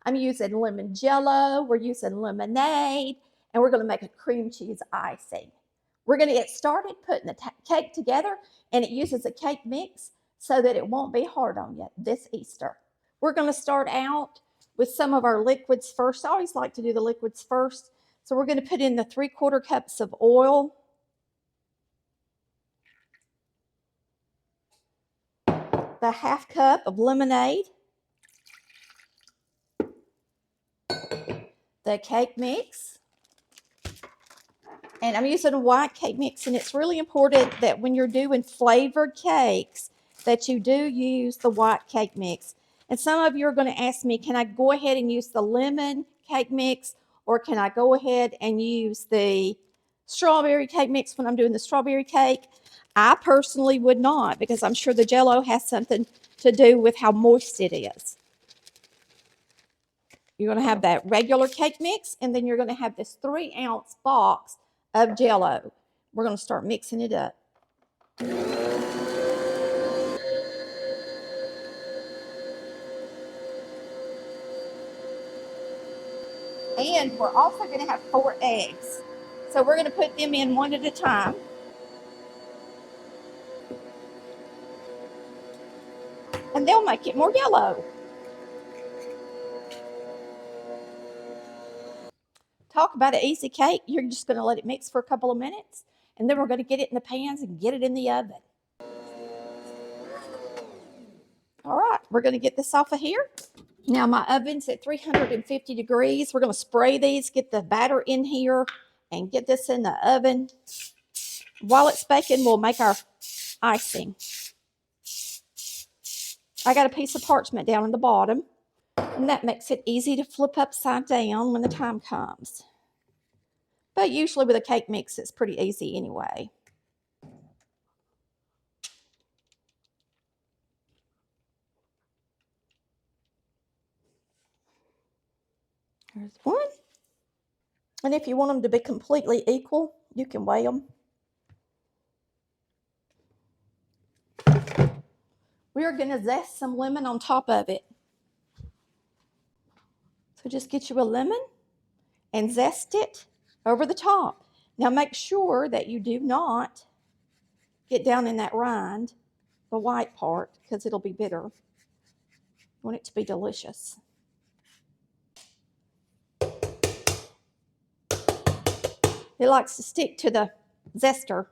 I'm using lemon Jello, we're using lemonade, and we're gonna make a cream cheese icing. We're gonna get started putting the cake together, and it uses a cake mix so that it won't be hard on you this Easter. We're gonna start out with some of our liquids first. I always like to do the liquids first. So we're gonna put in the 3/4 cups of oil, the 1/2 cup of lemonade, the cake mix, and I'm using a white cake mix, and it's really important that when you're doing flavored cakes that you do use the white cake mix. And some of you are going to ask me, can I go ahead and use the lemon cake mix, or can I go ahead and use the strawberry cake mix when I'm doing the strawberry cake? I personally would not, because I'm sure the Jello has something to do with how moist it is. You're going to have that regular cake mix, and then you're going to have this 3-ounce box of Jello. We're going to start mixing it up. And we're also going to have 4 eggs. So we're going to put them in one at a time. And they'll make it more yellow. Talk about an easy cake. You're just going to let it mix for a couple of minutes, and then we're going to get it in the pans and get it in the oven. All right, we're going to get this off of here. Now my oven's at 350 degrees. We're going to spray these, get the batter in here, and get this in the oven. While it's baking, we'll make our icing. I got a piece of parchment down in the bottom, and that makes it easy to flip upside down when the time comes. But usually with a cake mix, it's pretty easy anyway. There's one. And if you want them to be completely equal, you can weigh them. We are going to zest some lemon on top of it. So just get you a lemon and zest it over the top. Now make sure that you do not get down in that rind, the white part, because it'll be bitter. You want it to be delicious. It likes to stick to the zester.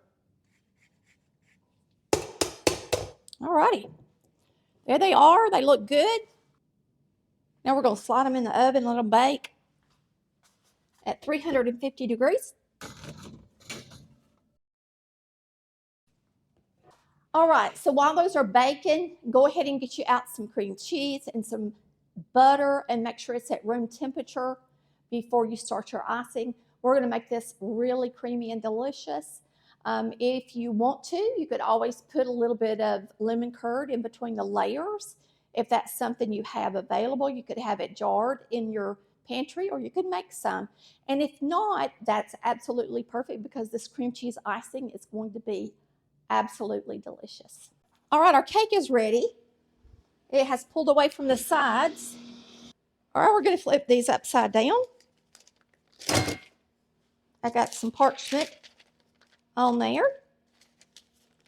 Alrighty, there they are. They look good. Now we're going to slide them in the oven, let them bake at 350 degrees. All right, so while those are baking, go ahead and get you out some cream cheese and some butter, and make sure it's at room temperature before you start your icing. We're going to make this really creamy and delicious. If you want to, you could always put a little bit of lemon curd in between the layers. If that's something you have available, you could have it jarred in your pantry, or you could make some. And if not, that's absolutely perfect, because this cream cheese icing is going to be absolutely delicious. All right, our cake is ready. It has pulled away from the sides. All right, we're going to flip these upside down. I got some parchment on there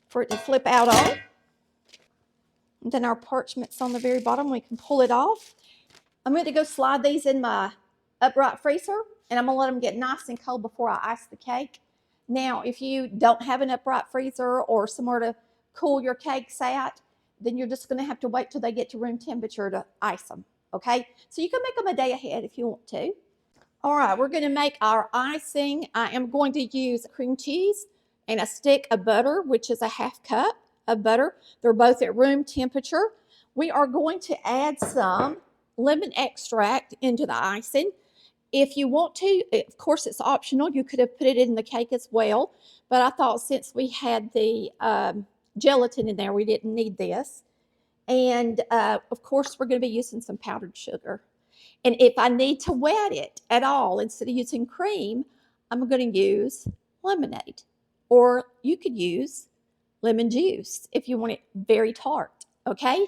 for it to flip out on. And then our parchment's on the very bottom. We can pull it off. I'm going to go slide these in my upright freezer, and I'm going to let them get nice and cold before I ice the cake. Now, if you don't have an upright freezer or somewhere to cool your cakes at, then you're just going to have to wait till they get to room temperature to ice them, okay? So you can make them a day ahead if you want to. All right, we're going to make our icing. I am going to use cream cheese and a stick of butter, which is a 1/2 cup of butter. They're both at room temperature. We are going to add some lemon extract into the icing. If you want to, of course, it's optional. You could have put it in the cake as well, but I thought since we had the gelatin in there, we didn't need this. And of course, we're going to be using some powdered sugar. And if I need to wet it at all, instead of using cream, I'm going to use lemonade. Or you could use lemon juice if you want it very tart, okay?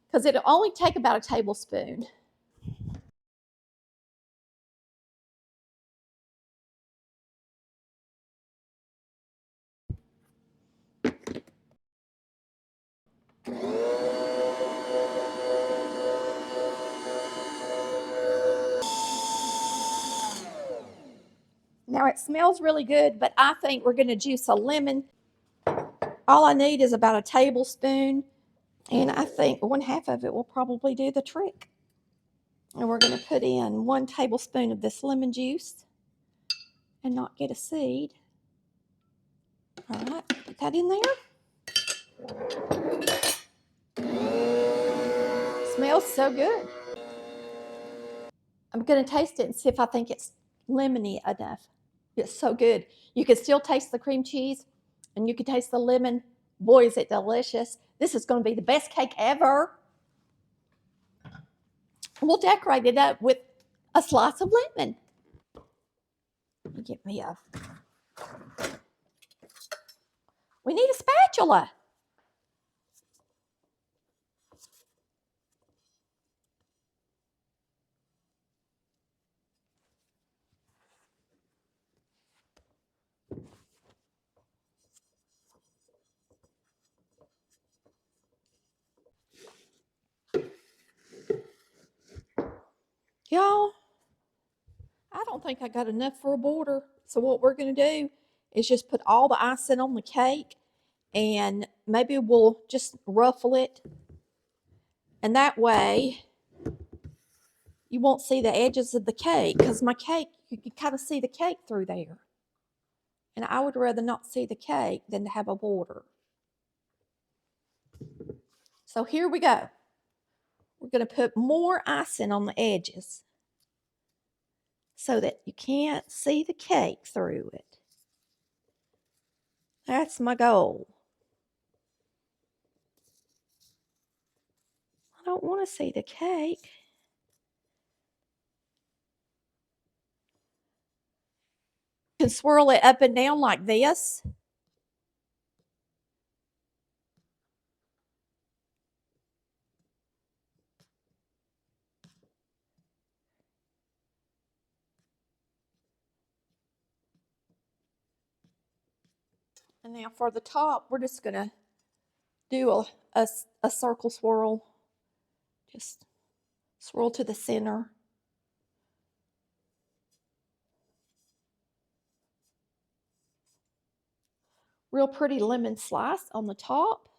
Because it'll only take about a tablespoon. it smells really good, but I think we're going to juice a lemon. All I need is about a tablespoon, and I think 1/2 of it will probably do the trick. And we're going to put in 1 tablespoon of this lemon juice and not get a seed. All right, put that in there. Smells so good. I'm going to taste it and see if I think it's lemony enough. It's so good. You can still taste the cream cheese and you can taste the lemon. Boy, is it delicious. This is going to be the best cake ever. We'll decorate it up with a slice of lemon. Let me get me a... We need a spatula. Y'all, I don't think I got enough for a border. So what we're going to do is just put all the icing on the cake, and maybe we'll just ruffle it. And that way you won't see the edges of the cake, because my cake, you can kind of see the cake through there. And I would rather not see the cake than to have a border. So here we go. We're going to put more icing on the edges so that you can't see the cake through it. That's my goal. I don't want to see the cake. You can swirl it up and down like this. And now for the top, we're just going to do a circle swirl. Just swirl to the center. Real pretty lemon slice on the top.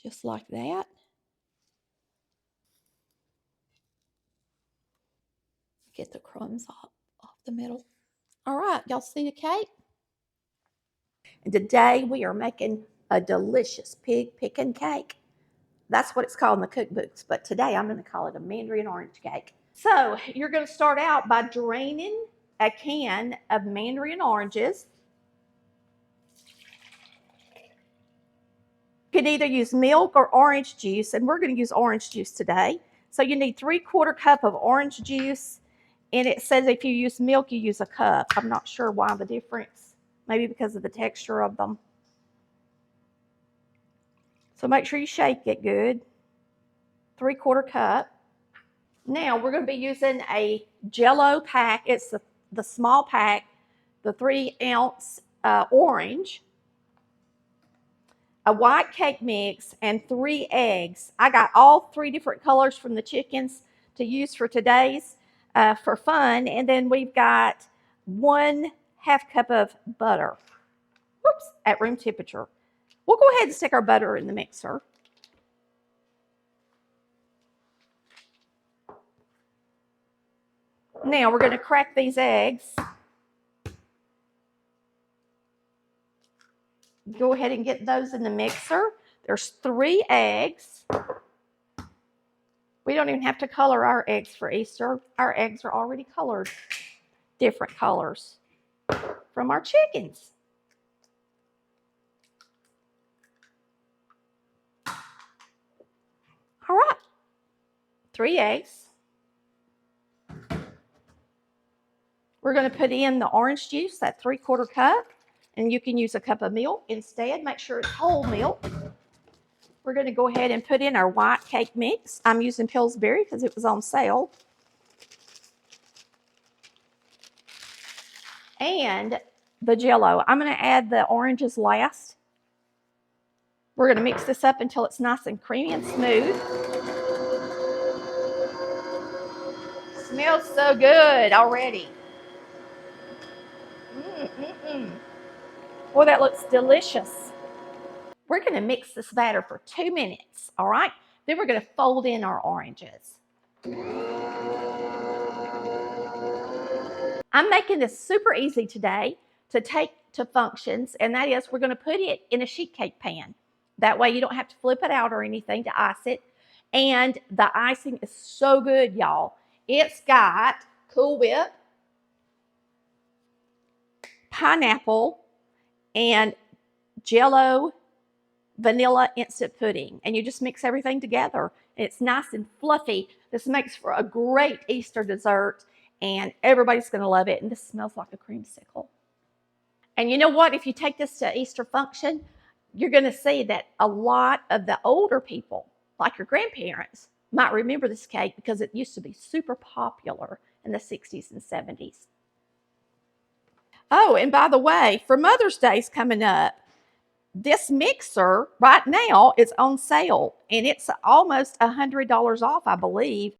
Just like that. Get the crumbs off the middle. All right, y'all see the cake? And today we are making a delicious Picken cake. That's what it's called in the cookbooks, but today I'm going to call it a Mandarin orange cake. So you're going to start out by draining a can of Mandarin oranges. You can either use milk or orange juice, and we're going to use orange juice today. So you need 3/4 cup of orange juice, and it says if you use milk, you use a cup. I'm not sure why the difference. Maybe because of the texture of them. So make sure you shake it good. 3/4 cup. Now we're going to be using a Jello pack. It's the small pack, the 3-ounce orange, a white cake mix, and 3 eggs. I got all 3 different colors from the chickens to use for today's for fun. And then we've got 1/2 cup of butter. Whoops, at room temperature. We'll go ahead and stick our butter in the mixer. Now we're going to crack these eggs. Go ahead and get those in the mixer. There's 3 eggs. We don't even have to color our eggs for Easter. Our eggs are already colored different colors from our chickens. All right, 3 eggs. We're going to put in the orange juice, that 3/4 cup, and you can use a cup of milk instead. Make sure it's whole milk. We're going to go ahead and put in our white cake mix. I'm using Pillsbury because it was on sale. And the Jello. I'm going to add the oranges last. We're going to mix this up until it's nice and creamy and smooth. Smells so good already. Boy, that looks delicious. We're going to mix this batter for 2 minutes, all right? Then we're going to fold in our oranges. I'm making this super easy today to take to functions, and that is we're going to put it in a sheet cake pan. That way you don't have to flip it out or anything to ice it. And the icing is so good, y'all. It's got Cool Whip, pineapple, and Jello vanilla instant pudding. And you just mix everything together. It's nice and fluffy. This makes for a great Easter dessert, and everybody's going to love it. And this smells like a creamsicle. And you know what? If you take this to Easter function, you're going to see that a lot of the older people, like your grandparents, might remember this cake because it used to be super popular in the 60s and 70s. Oh, and by the way, for Mother's Day's coming up, this mixer right now is on sale, and it's almost $100 off, I believe.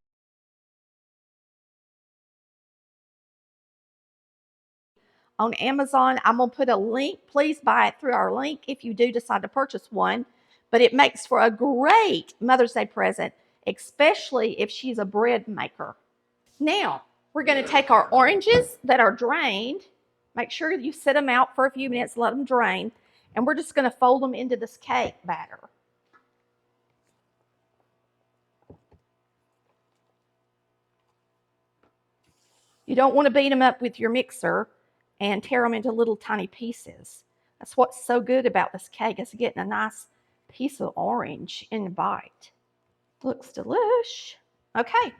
On Amazon, I'm going to put a link. Please buy it through our link if you do decide to purchase one. But it makes for a great Mother's Day present, especially if she's a bread maker. Now, we're going to take our oranges that are drained. Make sure you sit them out for a few minutes, let them drain. And we're just going to fold them into this cake batter. You don't want to beat them up with your mixer and tear them into little tiny pieces. That's what's so good about this cake, is getting a nice piece of orange in the bite. Looks delish. Okay,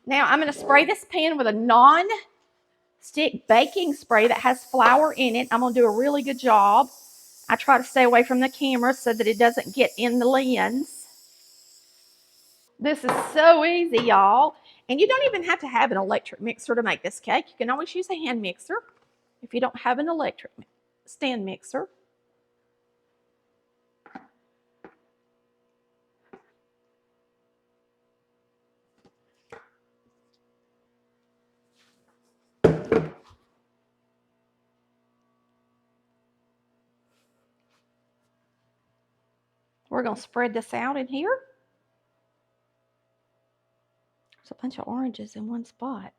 now I'm going to spray this pan with a non-stick baking spray that has flour in it. I'm going to do a really good job. I try to stay away from the camera so that it doesn't get in the lens. This is so easy, y'all. And you don't even have to have an electric mixer to make this cake. You can always use a hand mixer if you don't have an electric stand mixer. We're going to spread this out in here. There's a bunch of oranges in one spot.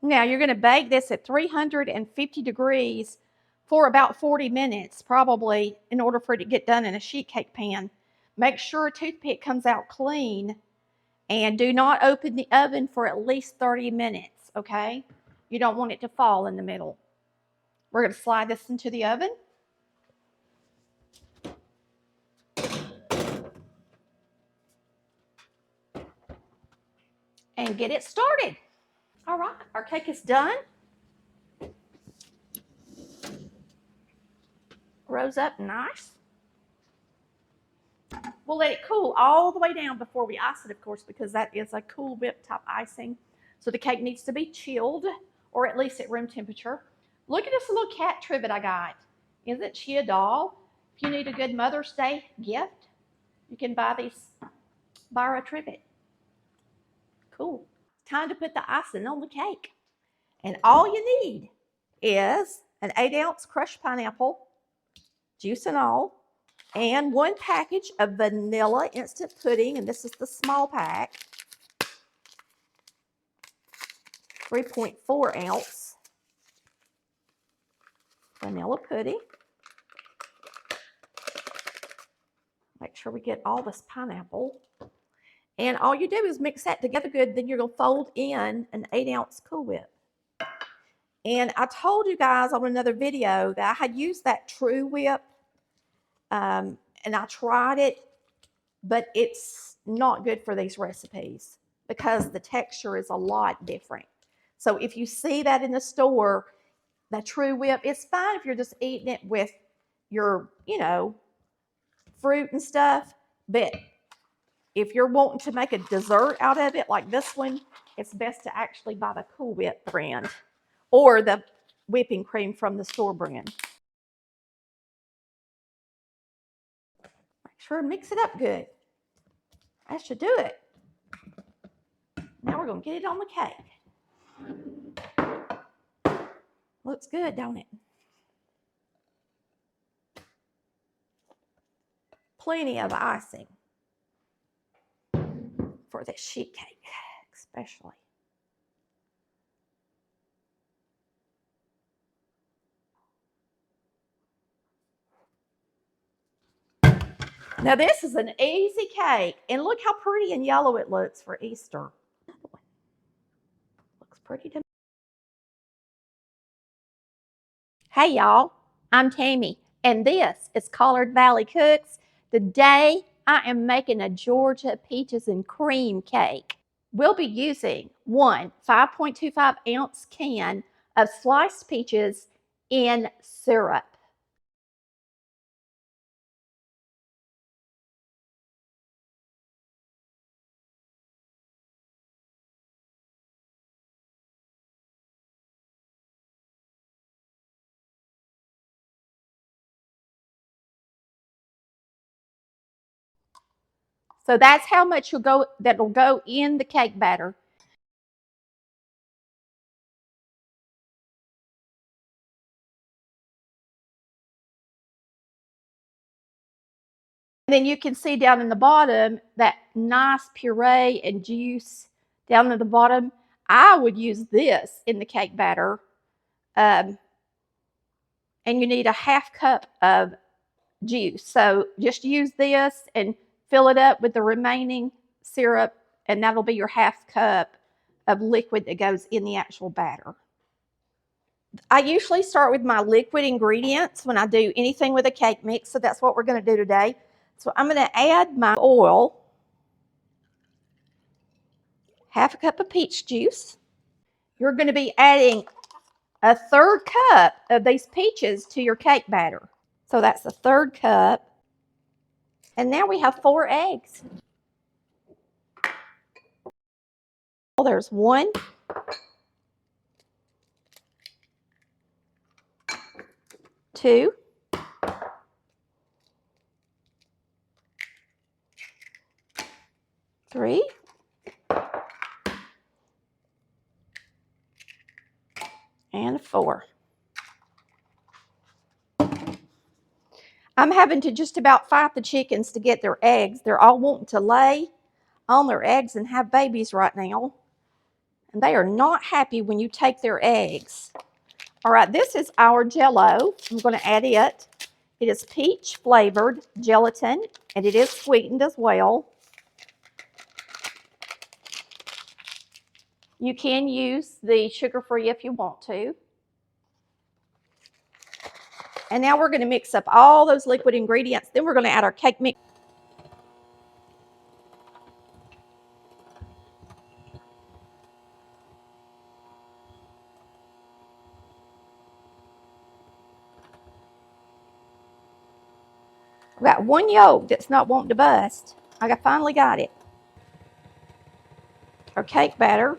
Now you're going to bake this at 350 degrees for about 40 minutes, probably, in order for it to get done in a sheet cake pan. Make sure a toothpick comes out clean, and do not open the oven for at least 30 minutes, okay? You don't want it to fall in the middle. We're going to slide this into the oven. And get it started. All right, our cake is done. Rose up nice. We'll let it cool all the way down before we ice it, of course, because that is a Cool Whip type icing. So the cake needs to be chilled, or at least at room temperature. Look at this little cat trivet I got. Isn't she a doll? If you need a good Mother's Day gift, you can buy a trivet. Cool. Time to put the icing on the cake. And all you need is an 8-ounce crushed pineapple, juice and all, and 1 package of vanilla instant pudding, and this is the small pack, 3.4 ounce vanilla pudding. Make sure we get all this pineapple. And all you do is mix that together good, then you're going to fold in an 8-ounce Cool Whip. And I told you guys on another video that I had used that True Whip, and I tried it, but it's not good for these recipes because the texture is a lot different. So if you see that in the store, the True Whip, it's fine if you're just eating it with your, fruit and stuff. But if you're wanting to make a dessert out of it, like this one, it's best to actually buy the Cool Whip brand or the whipping cream from the store brand. Make sure and mix it up good. That should do it. Now we're going to get it on the cake. Looks good, don't it? Plenty of icing for this sheet cake, especially. Now this is an easy cake, and look how pretty and yellow it looks for Easter. Looks pretty to me. Hey y'all, I'm Tammy, and this is Collard Valley Cooks. Today I am making a Georgia peaches and cream cake. We'll be using one 5.25 ounce can of sliced peaches in syrup. So that's how much that'll go in the cake batter. And then you can see down in the bottom that nice puree and juice down at the bottom. I would use this in the cake batter. And you need a half cup of juice. So just use this and fill it up with the remaining syrup, and that'll be your half cup of liquid that goes in the actual batter. I usually start with my liquid ingredients when I do anything with a cake mix, so that's what we're going to do today. So I'm going to add my oil, half a cup of peach juice. You're going to be adding a third cup of these peaches to your cake batter. So that's the third cup. And now we have 4 eggs. Well, there's 1, 2, 3, and 4. I'm having to just about fight the chickens to get their eggs. They're all wanting to lay on their eggs and have babies right now. And they are not happy when you take their eggs. All right, this is our Jello. I'm going to add it. It is peach flavored gelatin, and it is sweetened as well. You can use the sugar-free if you want to. And now we're going to mix up all those liquid ingredients. Then we're going to add our cake mix. I've got 1 yolk that's not wanting to bust. I finally got it. Our cake batter.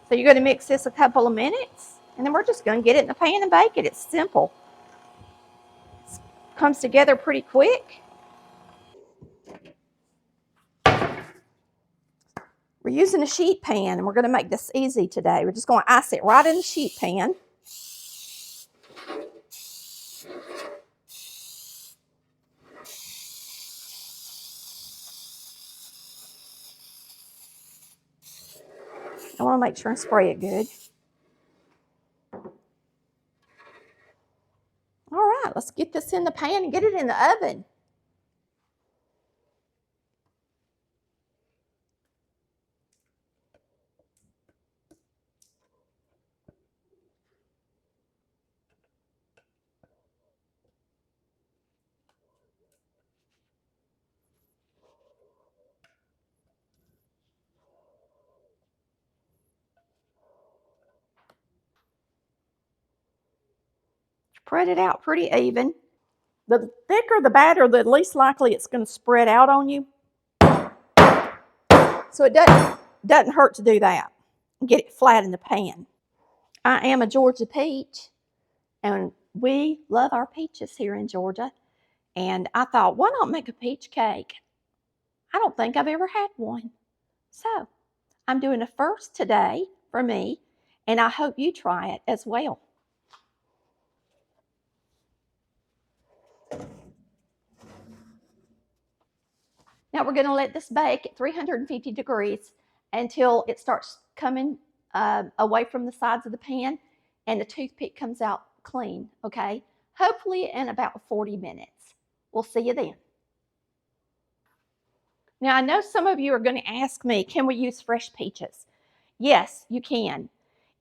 So you're going to mix this a couple of minutes, and then we're just going to get it in the pan and bake it. It's simple. It comes together pretty quick. We're using a sheet pan, and we're going to make this easy today. We're just going to ice it right in the sheet pan. I want to make sure and spray it good. All right, let's get this in the pan and get it in the oven. Spread it out pretty even. The thicker the batter, the least likely it's going to spread out on you. So it doesn't hurt to do that. Get it flat in the pan. I am a Georgia peach, and we love our peaches here in Georgia. And I thought, why not make a peach cake? I don't think I've ever had one. So I'm doing a first today for me, and I hope you try it as well. Now we're going to let this bake at 350 degrees until it starts coming away from the sides of the pan and the toothpick comes out clean, okay? Hopefully in about 40 minutes. We'll see you then. Now I know some of you are going to ask me, can we use fresh peaches? Yes, you can.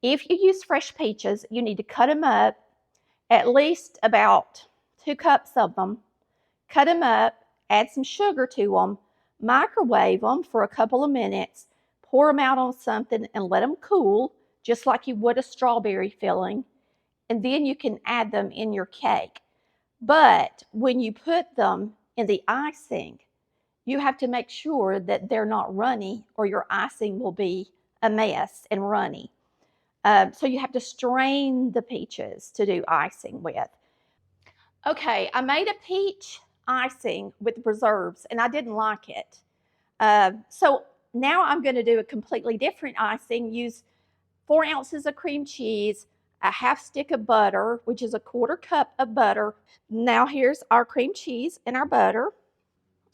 If you use fresh peaches, you need to cut them up, at least about 2 cups of them. Cut them up, add some sugar to them, microwave them for a couple of minutes, pour them out on something and let them cool, just like you would a strawberry filling, and then you can add them in your cake. But when you put them in the icing, you have to make sure that they're not runny or your icing will be a mess and runny. So you have to strain the peaches to do icing with. Okay, I made a peach icing with preserves and I didn't like it. So now I'm going to do a completely different icing. Use 4 ounces of cream cheese, a half stick of butter, which is a 1/4 cup of butter. Now here's our cream cheese and our butter.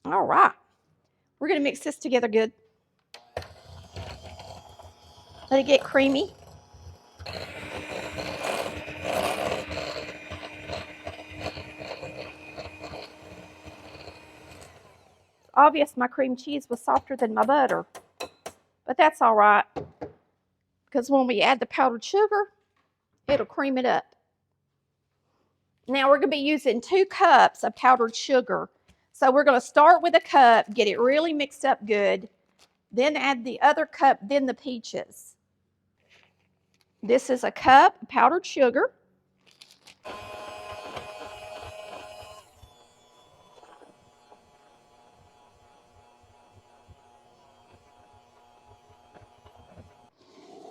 All right, we're going to mix this together good. Let it get creamy. It's obvious my cream cheese was softer than my butter, but that's all right because when we add the powdered sugar, it'll cream it up. Now we're going to be using 2 cups of powdered sugar. So we're going to start with a cup, get it really mixed up good, then add the other cup, then the peaches. This is a cup of powdered sugar.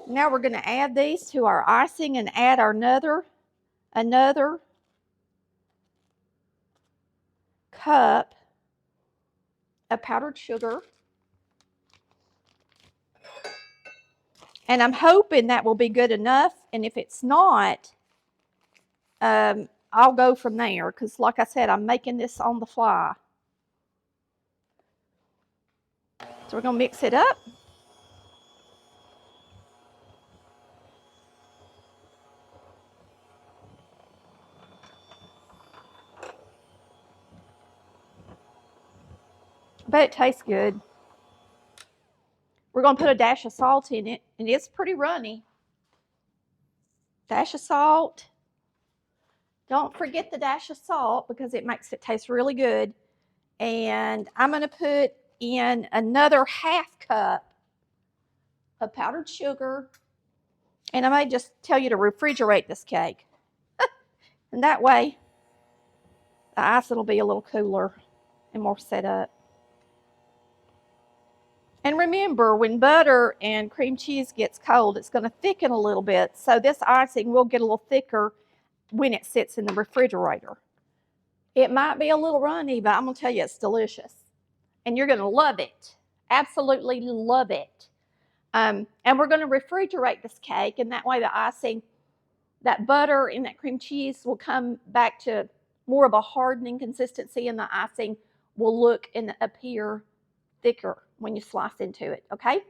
Now we're going to add these to our icing and add our another cup of powdered sugar. And I'm hoping that will be good enough. And if it's not, I'll go from there because like I said, I'm making this on the fly. So we're going to mix it up. But it tastes good. We're going to put a dash of salt in it, and it's pretty runny. Dash of salt. Don't forget the dash of salt because it makes it taste really good. And I'm going to put in another half cup of powdered sugar. And I may just tell you to refrigerate this cake. And that way, the icing will be a little cooler and more set up. And remember, when butter and cream cheese gets cold, it's going to thicken a little bit. So this icing will get a little thicker when it sits in the refrigerator. It might be a little runny, but I'm going to tell you it's delicious. And you're going to love it. Absolutely love it. And we're going to refrigerate this cake, and that way the icing, that butter and that cream cheese will come back to more of a hardening consistency, and the icing will look and appear thicker when you slice into it, okay?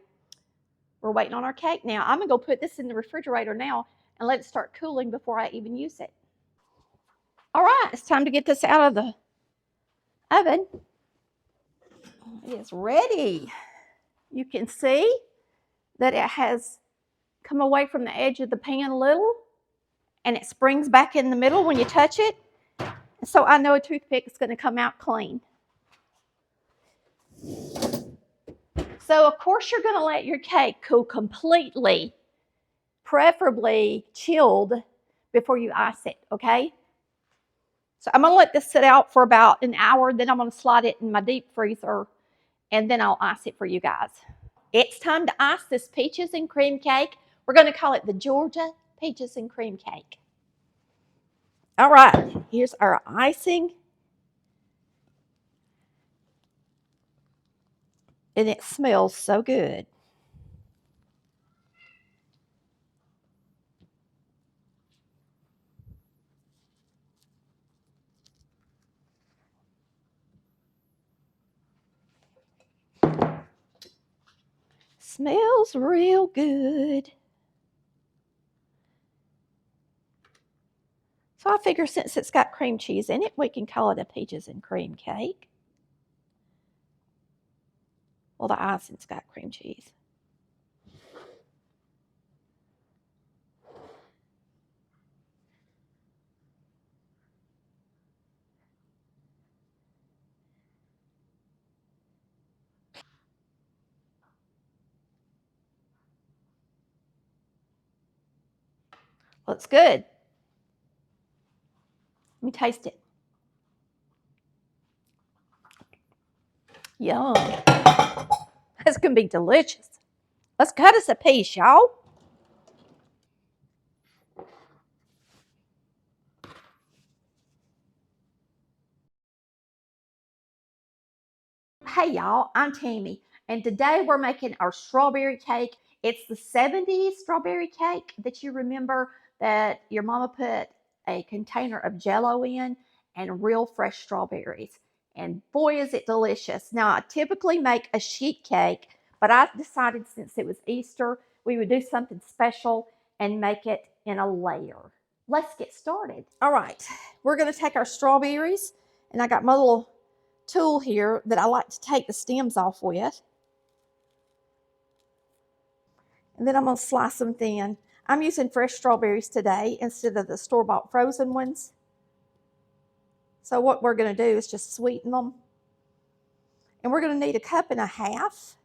We're waiting on our cake now. I'm going to go put this in the refrigerator now and let it start cooling before I even use it. All right, it's time to get this out of the oven. It is ready. You can see that it has come away from the edge of the pan a little, and it springs back in the middle when you touch it. So I know a toothpick is going to come out clean. So of course you're going to let your cake cool completely, preferably chilled, before you ice it, okay? So I'm going to let this sit out for about an hour, then I'm going to slide it in my deep freezer, and then I'll ice it for you guys. It's time to ice this peaches and cream cake. We're going to call it the Georgia peaches and cream cake. All right, here's our icing. And it smells so good. Smells real good. So I figure since it's got cream cheese in it, we can call it a peaches and cream cake. Well, the icing's got cream cheese. Looks good. Let me taste it. Yum. That's going to be delicious. Let's cut us a piece, y'all. Hey y'all, I'm Tammy, and today we're making our strawberry cake. It's the 70s strawberry cake that you remember that your mama put a container of Jello in and real fresh strawberries. And boy, is it delicious. Now, I typically make a sheet cake, but I decided since it was Easter, we would do something special and make it in a layer. Let's get started. All right, we're going to take our strawberries, and I got my little tool here that I like to take the stems off with. And then I'm going to slice them thin. I'm using fresh strawberries today instead of the store-bought frozen ones. So what we're going to do is just sweeten them. And we're going to need 1.5 cups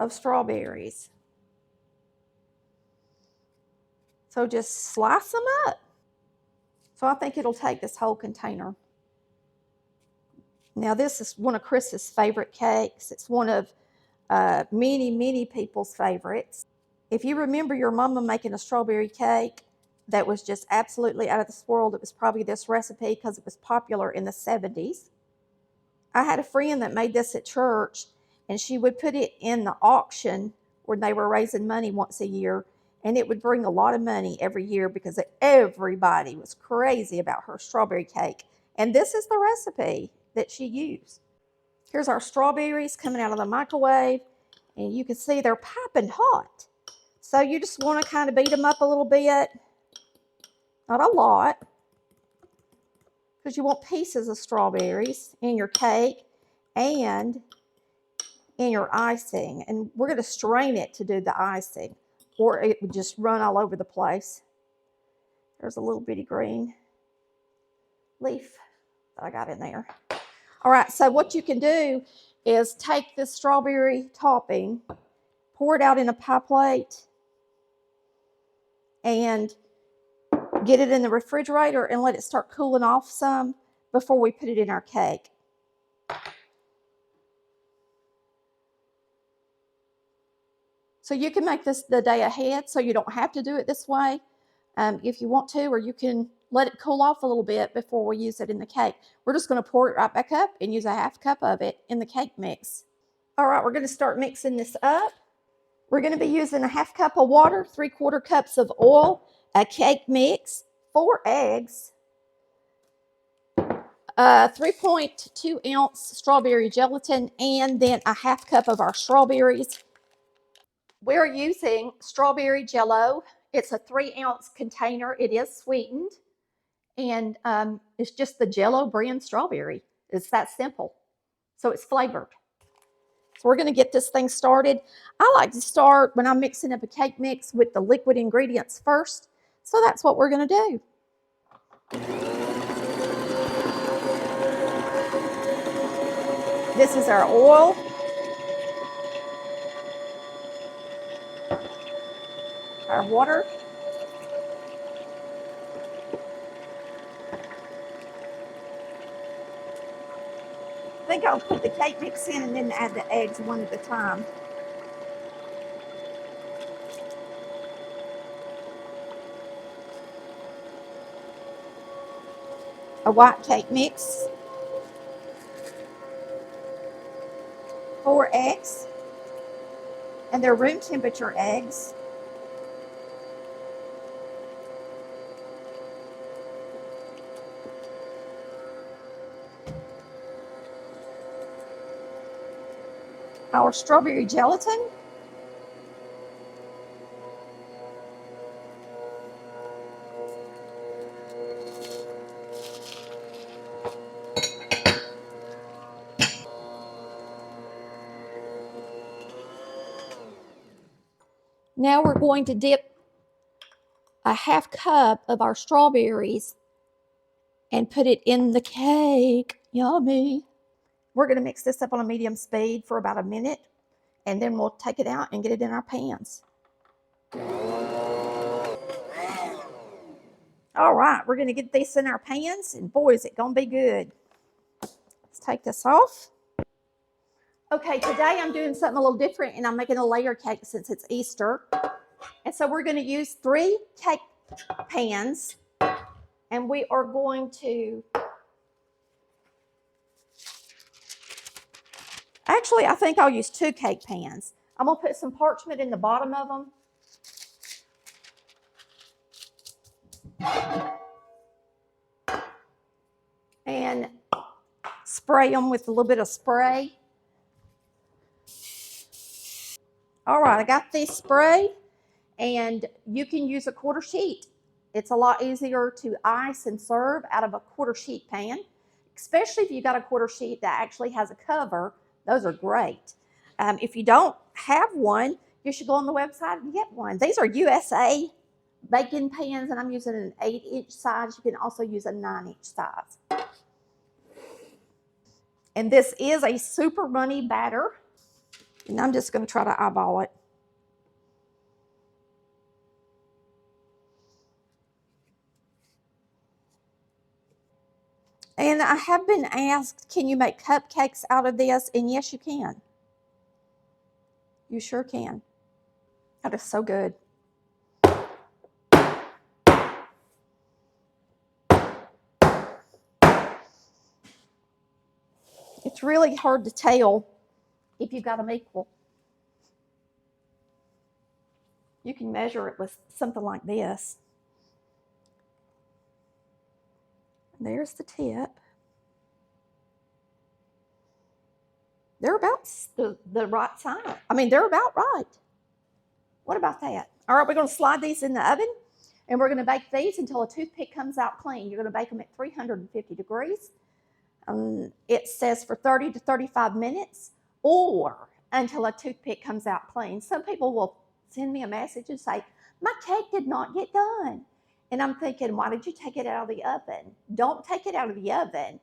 of strawberries. So just slice them up. So I think it'll take this whole container. Now this is one of Chris's favorite cakes. It's one of many people's favorites. If you remember your mama making a strawberry cake that was just absolutely out of this world, it was probably this recipe because it was popular in the 70s. I had a friend that made this at church, and she would put it in the auction where they were raising money once a year, and it would bring a lot of money every year because everybody was crazy about her strawberry cake. And this is the recipe that she used. Here's our strawberries coming out of the microwave, and you can see they're piping hot. So you just want to kind of beat them up a little bit, not a lot, because you want pieces of strawberries in your cake and in your icing. And we're going to strain it to do the icing, or it would just run all over the place. There's a little bitty green leaf that I got in there. All right, so what you can do is take this strawberry topping, pour it out in a pie plate, and get it in the refrigerator and let it start cooling off some before we put it in our cake. So you can make this the day ahead so you don't have to do it this way if you want to, or you can let it cool off a little bit before we use it in the cake. We're just going to pour it right back up and use 1/2 cup of it in the cake mix. All right, we're going to start mixing this up. We're going to be using 1/2 cup of water, 3/4 cups of oil, a cake mix, 4 eggs, 3.2 ounce strawberry gelatin, and then 1/2 cup of our strawberries. We're using strawberry Jello. It's a 3-ounce container. It is sweetened, and it's just the Jello brand strawberry. It's that simple. So it's flavored. So we're going to get this thing started. I like to start when I'm mixing up a cake mix with the liquid ingredients first. So that's what we're going to do. This is our oil. Our water. I think I'll put the cake mix in and then add the eggs one at a time. a white cake mix, 4 eggs, and they're room temperature eggs. Our strawberry gelatin, now we're going to dip a half cup of our strawberries and put it in the cake. Yummy. We're going to mix this up on a medium speed for about a minute, and then we'll take it out and get it in our pans. All right, we're going to get this in our pans, and boy, is it going to be good. Let's take this off. Okay, today I'm doing something a little different, and I'm making a layer cake since it's Easter. And so we're going to use 3 cake pans, and we are going to, actually, I think I'll use 2 cake pans. I'm going to put some parchment in the bottom of them. And spray them with a little bit of spray. All right, I got this spray, and you can use a quarter sheet. It's a lot easier to ice and serve out of a quarter sheet pan, especially if you got a quarter sheet that actually has a cover. Those are great. If you don't have one, you should go on the website and get one. These are USA baking pans, and I'm using an 8-inch size. You can also use a 9-inch size. And this is a super runny batter, and I'm just going to try to eyeball it. And I have been asked, can you make cupcakes out of this? And yes, you can. You sure can. That is so good. It's really hard to tell if you've got them equal. You can measure it with something like this. There's the tip. They're about the right size. I mean, they're about right. What about that? All right, we're going to slide these in the oven, and we're going to bake these until a toothpick comes out clean. You're going to bake them at 350 degrees. It says for 30 to 35 minutes, or until a toothpick comes out clean. Some people will send me a message and say, my cake did not get done. And I'm thinking, why did you take it out of the oven? Don't take it out of the oven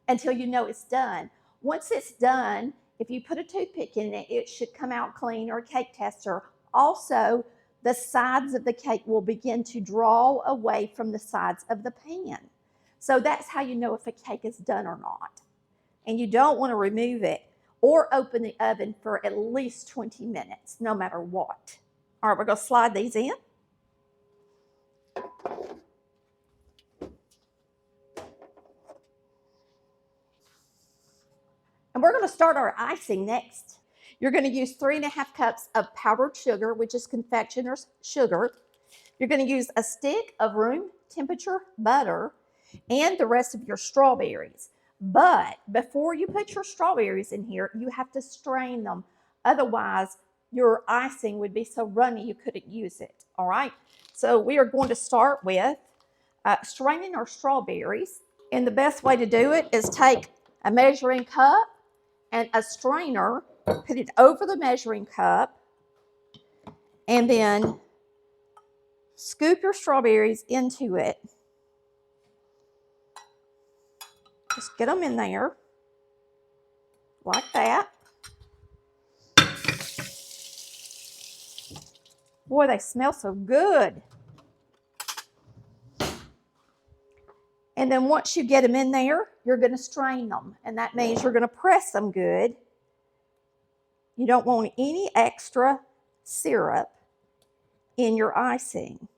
until you know it's done. Once it's done, if you put a toothpick in it, it should come out clean, or a cake tester. Also, the sides of the cake will begin to draw away from the sides of the pan. So that's how you know if a cake is done or not. And you don't want to remove it or open the oven for at least 20 minutes, no matter what. All right, we're going to slide these in. And we're going to start our icing next. You're going to use 3½ cups of powdered sugar, which is confectioner's sugar. You're going to use a stick of room temperature butter and the rest of your strawberries. But before you put your strawberries in here, you have to strain them. Otherwise, your icing would be so runny you couldn't use it. All right. So we are going to start with straining our strawberries. And the best way to do it is take a measuring cup and a strainer, put it over the measuring cup, and then scoop your strawberries into it. Just get them in there, like that. Boy, they smell so good. And then once you get them in there, you're going to strain them. And that means you're going to press them good. You don't want any extra syrup in your icing.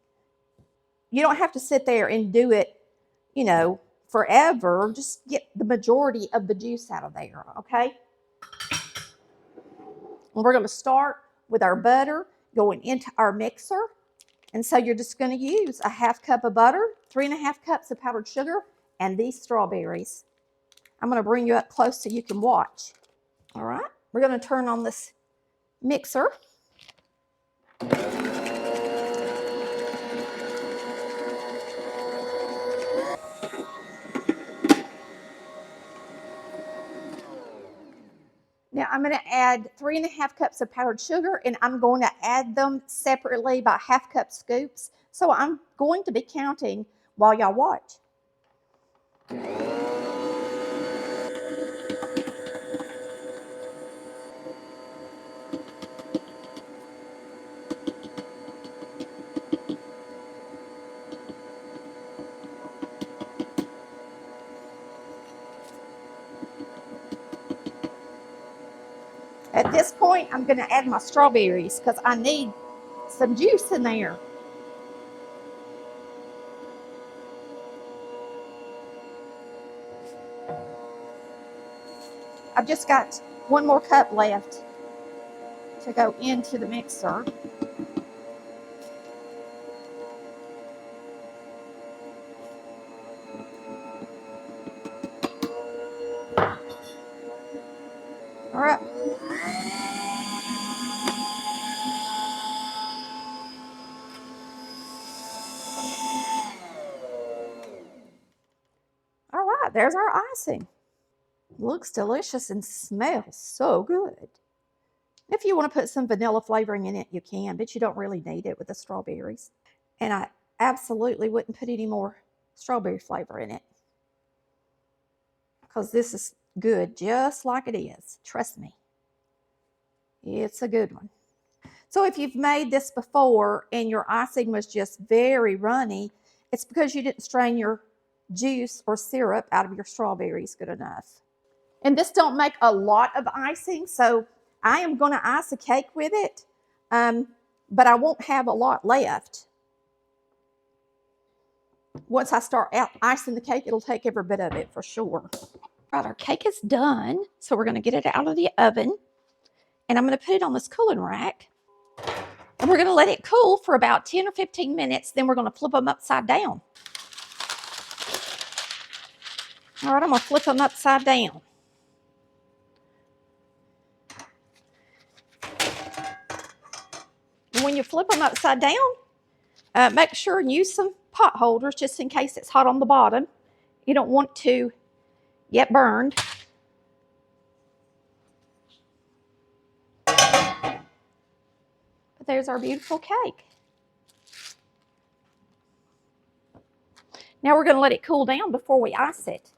You don't have to sit there and do it, forever. Just get the majority of the juice out of there, okay? And we're going to start with our butter going into our mixer. And so you're just going to use a 1/2 cup of butter, 3½ cups of powdered sugar, and these strawberries. I'm going to bring you up close so you can watch. All right, we're going to turn on this mixer. Now I'm going to add 3½ cups of powdered sugar, and I'm going to add them separately by 1/2 cup scoops. So I'm going to be counting while y'all watch. At this point, I'm going to add my strawberries because I need some juice in there. I've just got 1 more cup left to go into the mixer. All right. All right, there's our icing. Looks delicious and smells so good. If you want to put some vanilla flavoring in it, you can, but you don't really need it with the strawberries. And I absolutely wouldn't put any more strawberry flavor in it because this is good just like it is. Trust me. It's a good one. So if you've made this before and your icing was just very runny, it's because you didn't strain your juice or syrup out of your strawberries good enough. And this don't make a lot of icing, so I am going to ice a cake with it, but I won't have a lot left. Once I start icing the cake, it'll take every bit of it for sure. Right, our cake is done, so we're going to get it out of the oven, and I'm going to put it on this cooling rack. And we're going to let it cool for about 10 or 15 minutes. Then we're going to flip them upside down. All right, I'm going to flip them upside down. And when you flip them upside down, make sure and use some pot holders just in case it's hot on the bottom. You don't want to get burned. But there's our beautiful cake. Now we're going to let it cool down before we ice it.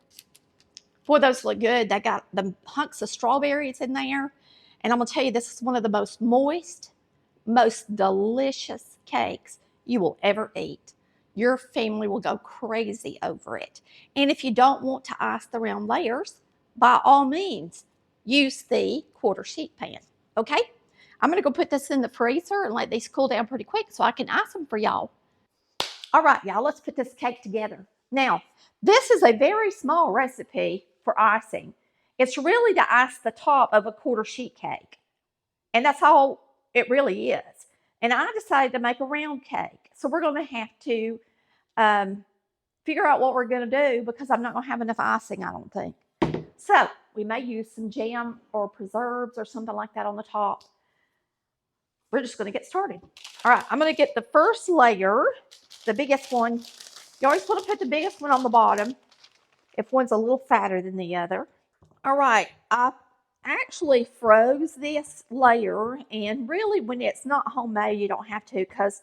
Boy, those look good. They got the hunks of strawberries in there. And I'm going to tell you, this is one of the most moist, most delicious cakes you will ever eat. Your family will go crazy over it. And if you don't want to ice the round layers, by all means, use the quarter sheet pan. Okay? I'm going to go put this in the freezer and let these cool down pretty quick so I can ice them for y'all. All right, y'all, let's put this cake together. Now, this is a very small recipe for icing. It's really to ice the top of a quarter sheet cake. And that's all it really is. And I decided to make a round cake. So we're going to have to figure out what we're going to do because I'm not going to have enough icing, I don't think. So we may use some jam or preserves or something like that on the top. We're just going to get started. All right, I'm going to get the first layer, the biggest one. You always want to put the biggest one on the bottom if one's a little fatter than the other. All right, I actually froze this layer, and really when it's not homemade, you don't have to because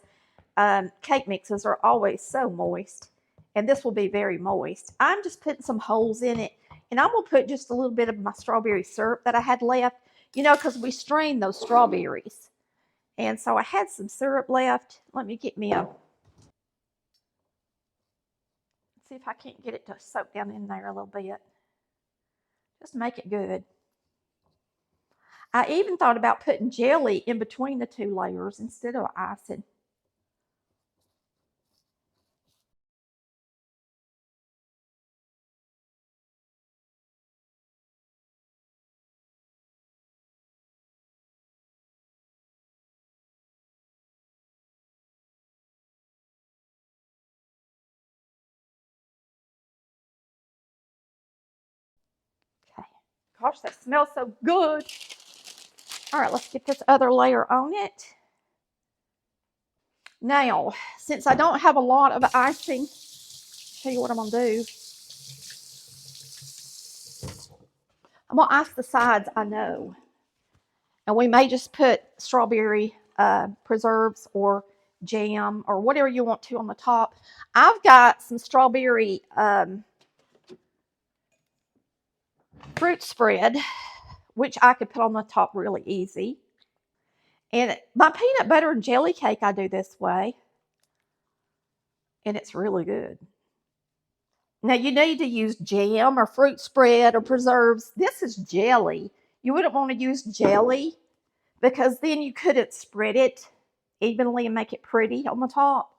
cake mixes are always so moist, and this will be very moist. I'm just putting some holes in it, and I'm going to put just a little bit of my strawberry syrup that I had left, you know, because we strained those strawberries. And so I had some syrup left. Let me get me a, see if I can't get it to soak down in there a little bit. Just make it good. I even thought about putting jelly in between the 2 layers instead of icing. gosh, that smells so good. All right, let's get this other layer on it. Now, since I don't have a lot of icing, I'll tell you what I'm going to do. I'm going to ice the sides, I know. And we may just put strawberry preserves or jam or whatever you want to on the top. I've got some strawberry fruit spread, which I could put on the top really easy. And my peanut butter and jelly cake, I do this way. And it's really good. Now, you need to use jam or fruit spread or preserves. This is jelly. You wouldn't want to use jelly because then you couldn't spread it evenly and make it pretty on the top.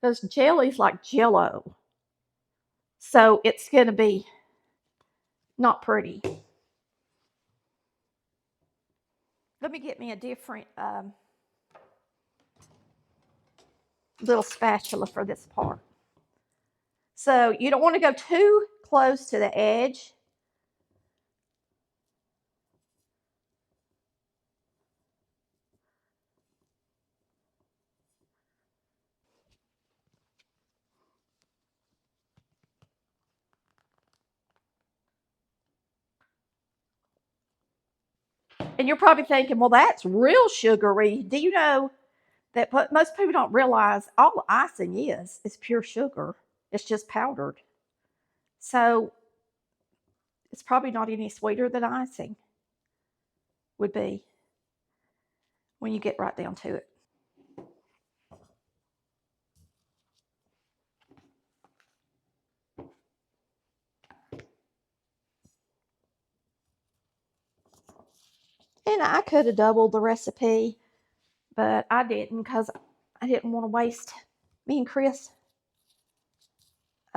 Because jelly's like Jello. So it's going to be not pretty. Let me get me a different little spatula for this part. So you don't want to go too close to the edge. And you're probably thinking, well, that's real sugary. Do you know that most people don't realize all icing is pure sugar. It's just powdered. So it's probably not any sweeter than icing would be when you get right down to it. And I could have doubled the recipe, but I didn't because I didn't want to waste me and Chris.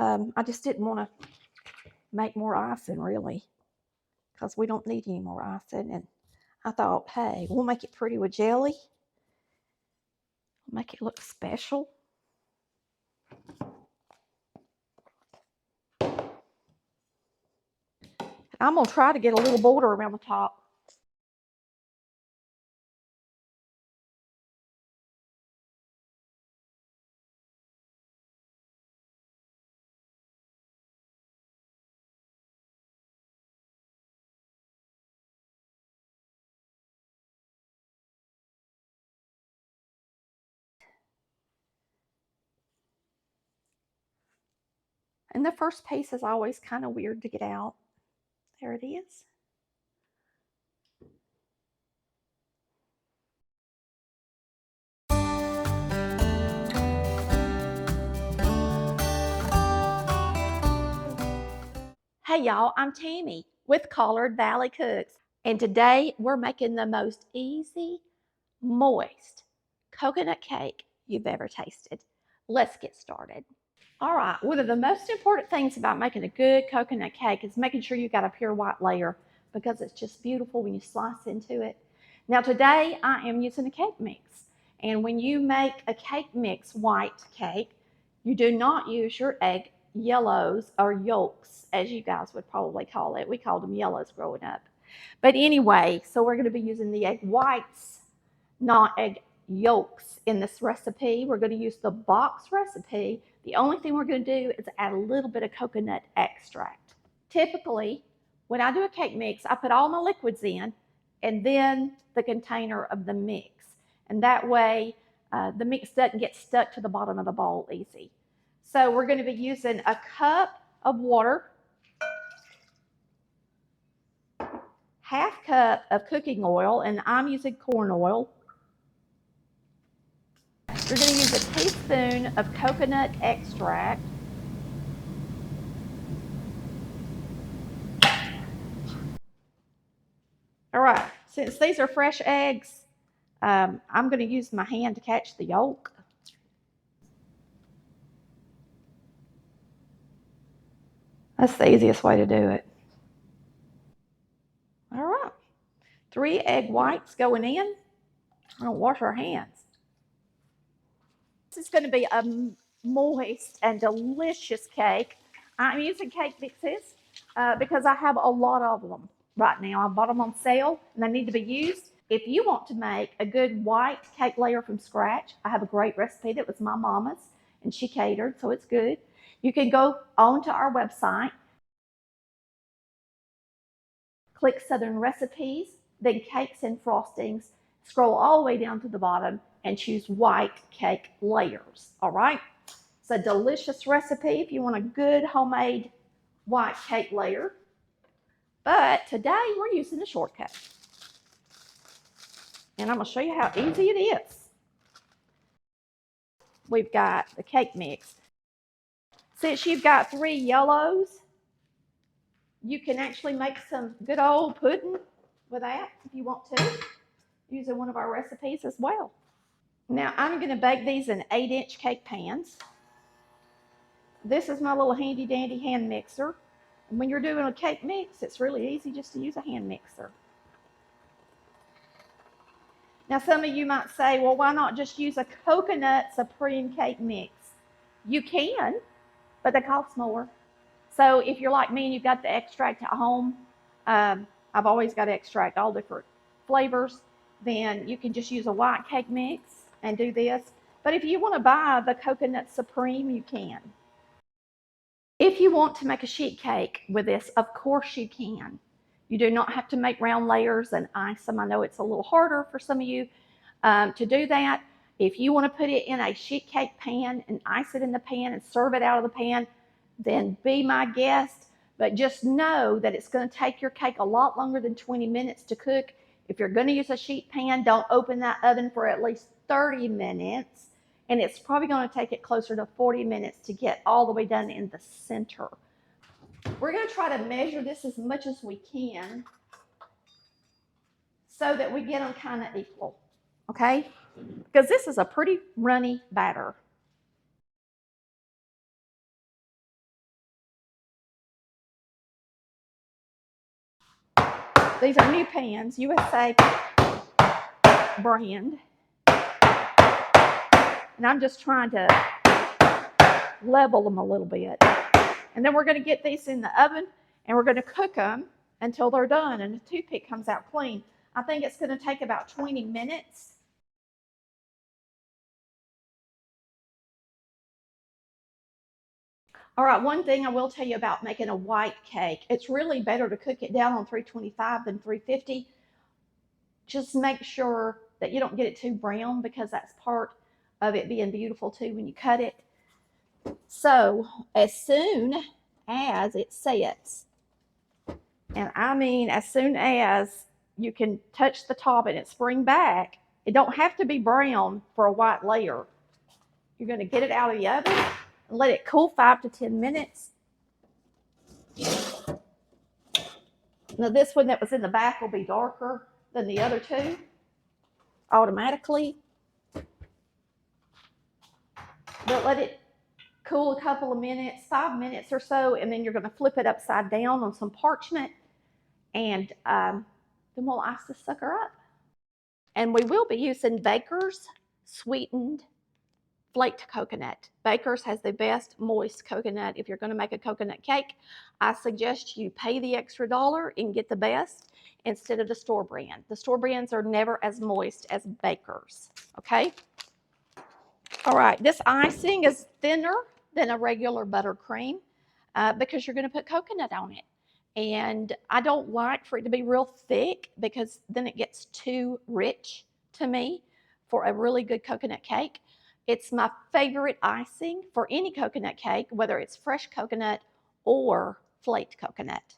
I just didn't want to make more icing really because we don't need any more icing. And I thought, hey, we'll make it pretty with jelly. Make it look special. I'm going to try to get a little border around the top. And the first piece is always kind of weird to get out. There it is. Hey y'all, I'm Tammy with Collard Valley Cooks. And today we're making the most easy, moist coconut cake you've ever tasted. Let's get started. All right, one of the most important things about making a good coconut cake is making sure you've got a pure white layer because it's just beautiful when you slice into it. Now today I am using a cake mix. And when you make a cake mix white cake, you do not use your egg yellows or yolks, as you guys would probably call it. We called them yellows growing up. But anyway, so we're going to be using the egg whites, not egg yolks in this recipe. We're going to use the box recipe. The only thing we're going to do is add a little bit of coconut extract. Typically, when I do a cake mix, I put all my liquids in and then the container of the mix. And that way, the mix doesn't get stuck to the bottom of the bowl easy. So we're going to be using a cup of water, half cup of cooking oil, and I'm using corn oil. We're going to use a teaspoon of coconut extract. All right, since these are fresh eggs, I'm going to use my hand to catch the yolk. That's the easiest way to do it. All right, 3 egg whites going in. I'm going to wash our hands. This is going to be a moist and delicious cake. I'm using cake mixes because I have a lot of them. right now. I bought them on sale and they need to be used. If you want to make a good white cake layer from scratch, I have a great recipe that was my mama's and she catered, so it's good. You can go onto our website, click Southern Recipes, then Cakes and Frostings, scroll all the way down to the bottom and choose white cake layers, all right? It's a delicious recipe if you want a good homemade white cake layer. But today we're using a shortcut. And I'm going to show you how easy it is. We've got the cake mix. Since you've got 3 yellows, you can actually make some good old pudding with that if you want to, using one of our recipes as well. Now I'm going to bake these in 8-inch cake pans. This is my little handy dandy hand mixer. And when you're doing a cake mix, it's really easy just to use a hand mixer. Now some of you might say, well, why not just use a coconut supreme cake mix? You can, but they cost more. So if you're like me and you've got the extract at home, I've always got to extract all different flavors, then you can just use a white cake mix and do this. But if you want to buy the coconut supreme, you can. If you want to make a sheet cake with this, of course you can. You do not have to make round layers and ice them. I know it's a little harder for some of you to do that. If you want to put it in a sheet cake pan and ice it in the pan and serve it out of the pan, then be my guest. But just know that it's going to take your cake a lot longer than 20 minutes to cook. If you're going to use a sheet pan, don't open that oven for at least 30 minutes. And it's probably going to take it closer to 40 minutes to get all the way done in the center. We're going to try to measure this as much as we can so that we get them kind of equal, okay? Because this is a pretty runny batter. These are new pans, USA brand. And I'm just trying to level them a little bit. And then we're going to get these in the oven and we're going to cook them until they're done and the toothpick comes out clean. I think it's going to take about 20 minutes. All right, one thing I will tell you about making a white cake, it's really better to cook it down on 325 than 350. Just make sure that you don't get it too brown because that's part of it being beautiful too when you cut it. So as soon as it sets, and I mean as soon as you can touch the top and it spring back, it don't have to be brown for a white layer. You're going to get it out of the oven and let it cool 5 to 10 minutes. Now this one that was in the back will be darker than the other two automatically. But let it cool a couple of minutes, 5 minutes or so, and then you're going to flip it upside down on some parchment, and then we'll ice the sucker up. And we will be using Baker's sweetened flaked coconut. Baker's has the best moist coconut. If you're going to make a coconut cake, I suggest you pay the extra $1 and get the best instead of the store brand. The store brands are never as moist as Baker's, okay? All right, this icing is thinner than a regular buttercream because you're going to put coconut on it. And I don't like for it to be real thick because then it gets too rich to me for a really good coconut cake. It's my favorite icing for any coconut cake, whether it's fresh coconut or flaked coconut.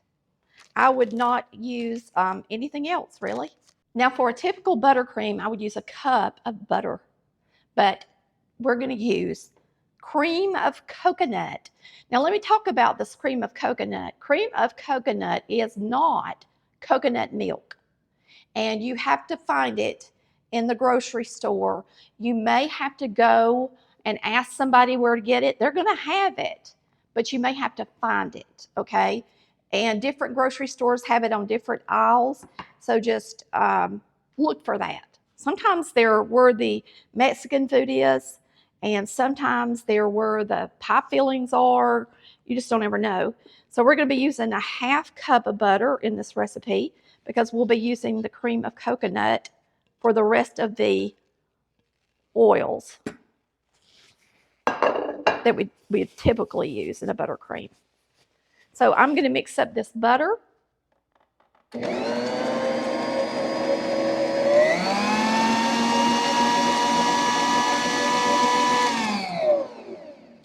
I would not use anything else, really. Now, for a typical buttercream, I would use a cup of butter, but we're going to use cream of coconut. Now, let me talk about this cream of coconut. Cream of coconut is not coconut milk, and you have to find it in the grocery store. You may have to go and ask somebody where to get it. They're going to have it, but you may have to find it, okay? And different grocery stores have it on different aisles, so just look for that. Sometimes they're where the Mexican food is, and sometimes they're where the pie fillings are. You just don't ever know. So we're going to be using a 1/2 cup of butter in this recipe because we'll be using the cream of coconut for the rest of the oils that we typically use in a buttercream. So I'm going to mix up this butter.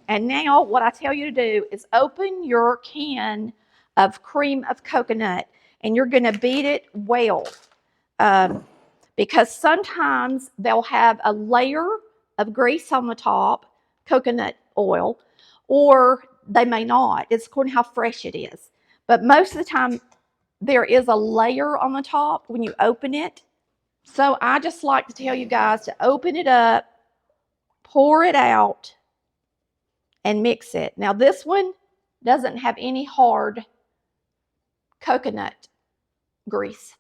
And now what I tell you to do is open your can of cream of coconut, and you're going to beat it well. Because sometimes they'll have a layer of grease on the top, coconut oil, or they may not. It's according to how fresh it is. But most of the time, there is a layer on the top when you open it. So I just like to tell you guys to open it up, pour it out, and mix it. Now this one doesn't have any hard coconut grease,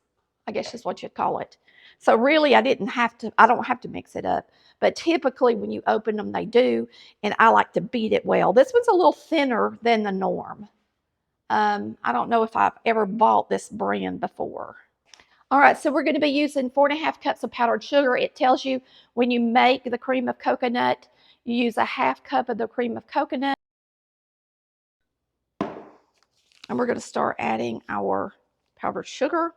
I guess is what you'd call it. So really I don't have to mix it up, but typically when you open them they do, and I like to beat it well. This one's a little thinner than the norm. I don't know if I've ever bought this brand before. All right, so we're going to be using 4.5 cups of powdered sugar. It tells you when you make the cream of coconut, you use a 1/2 cup of the cream of coconut. And we're going to start adding our powdered sugar.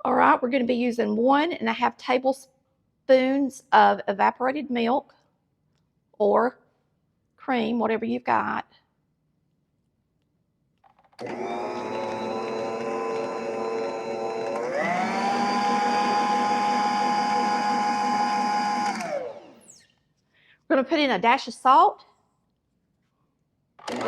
All right, we're going to be using 1.5 tablespoons of evaporated milk or cream, whatever you've got. We're going to put in a dash of salt. So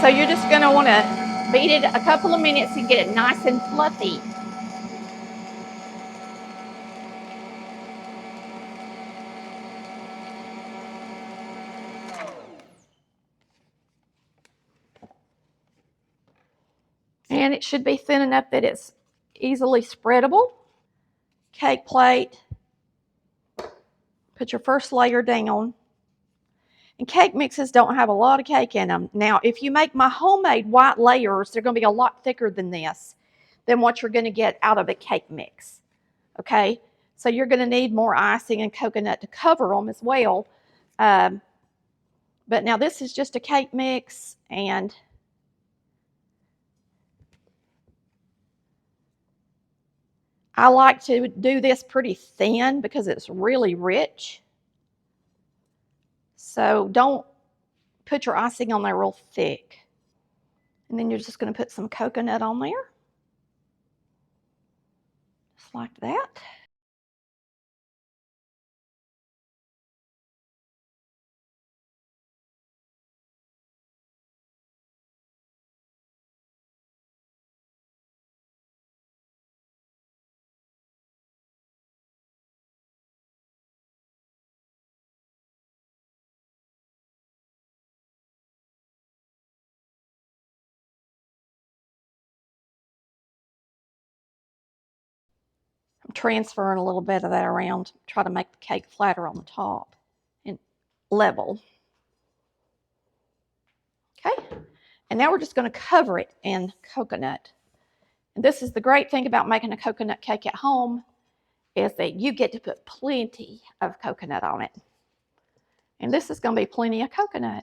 you're just going to want to beat it a couple of minutes and get it nice and fluffy. And it should be thin enough that it's easily spreadable. Cake plate. Put your first layer down. And cake mixes don't have a lot of cake in them. Now, if you make my homemade white layers, they're going to be a lot thicker than this, than what you're going to get out of a cake mix. Okay? So you're going to need more icing and coconut to cover them as well. But now this is just a cake mix, and I like to do this pretty thin because it's really rich. So don't put your icing on there real thick. And then you're just going to put some coconut on there. Just like that. I'm transferring a little bit of that around, try to make the cake flatter on the top and level. Okay, and now we're just going to cover it in coconut. And this is the great thing about making a coconut cake at home, is that you get to put plenty of coconut on it. And this is going to be plenty of coconut.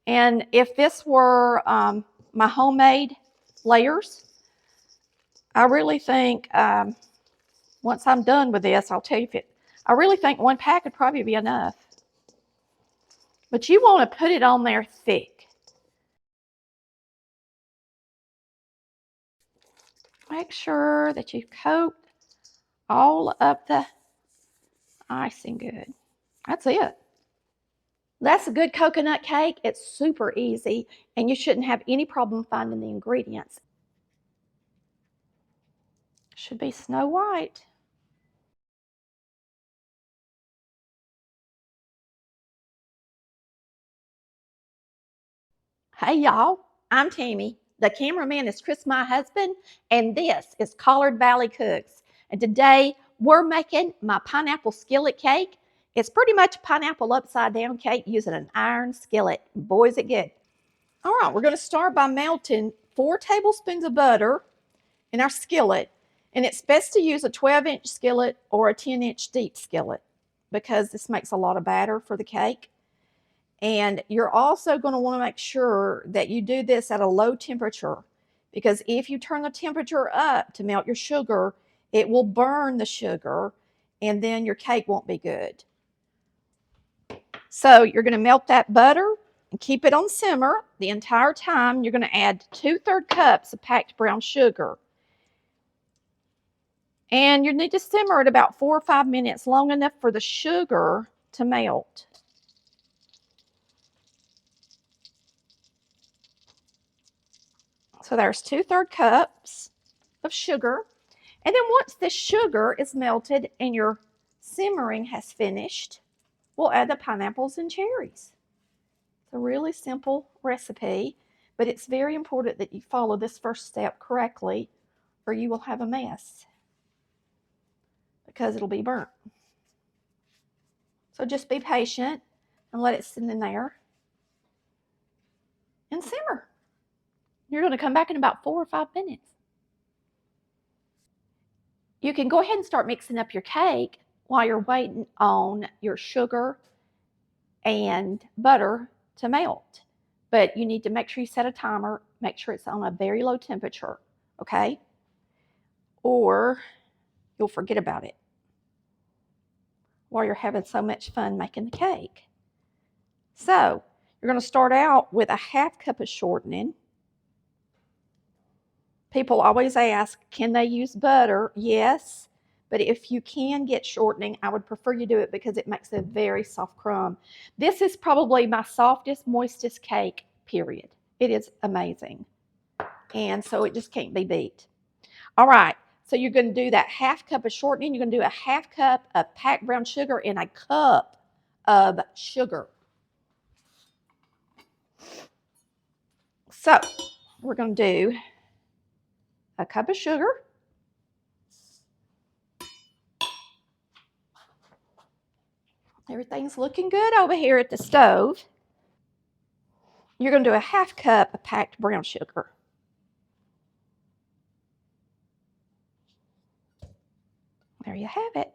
And if this were my homemade layers, I really think once I'm done with this, I'll tell you I really think 1 pack would probably be enough. But you want to put it on there thick. Make sure that you coat all of the icing good. That's it. That's a good coconut cake. It's super easy, and you shouldn't have any problem finding the ingredients. Should be snow white. Hey y'all, I'm Tammy. The cameraman is Chris, my husband, and this is Collard Valley Cooks. And today we're making my pineapple skillet cake. It's pretty much a pineapple upside down cake using an iron skillet. Boy, is it good. All right, we're going to start by melting 4 tablespoons of butter in our skillet. And it's best to use a 12-inch skillet or a 10-inch deep skillet because this makes a lot of batter for the cake. And you're also going to want to make sure that you do this at a low temperature, because if you turn the temperature up to melt your sugar, it will burn the sugar and then your cake won't be good. So you're going to melt that butter and keep it on simmer the entire time. You're going to add 2/3 cups of packed brown sugar. And you need to simmer it about 4 or 5 minutes, long enough for the sugar to melt. So there's 2/3 cups of sugar. And then once the sugar is melted and your simmering has finished, we'll add the pineapples and cherries. It's a really simple recipe, but it's very important that you follow this first step correctly or you will have a mess because it'll be burnt. So just be patient and let it sit in there and simmer. You're going to come back in about 4 or 5 minutes. You can go ahead and start mixing up your cake while you're waiting on your sugar and butter to melt. But you need to make sure you set a timer, make sure it's on a very low temperature, okay? Or you'll forget about it while you're having so much fun making the cake. So you're going to start out with a 1/2 cup of shortening. People always ask, can they use butter? Yes, but if you can get shortening, I would prefer you do it because it makes a very soft crumb. This is probably my softest, moistest cake, period. It is amazing. And so it just can't be beat. All right, so you're going to do that 1/2 cup of shortening. You're going to do a 1/2 cup of packed brown sugar and a cup of sugar. So we're going to do a cup of sugar. Everything's looking good over here at the stove. You're going to do a 1/2 cup of packed brown sugar. There you have it.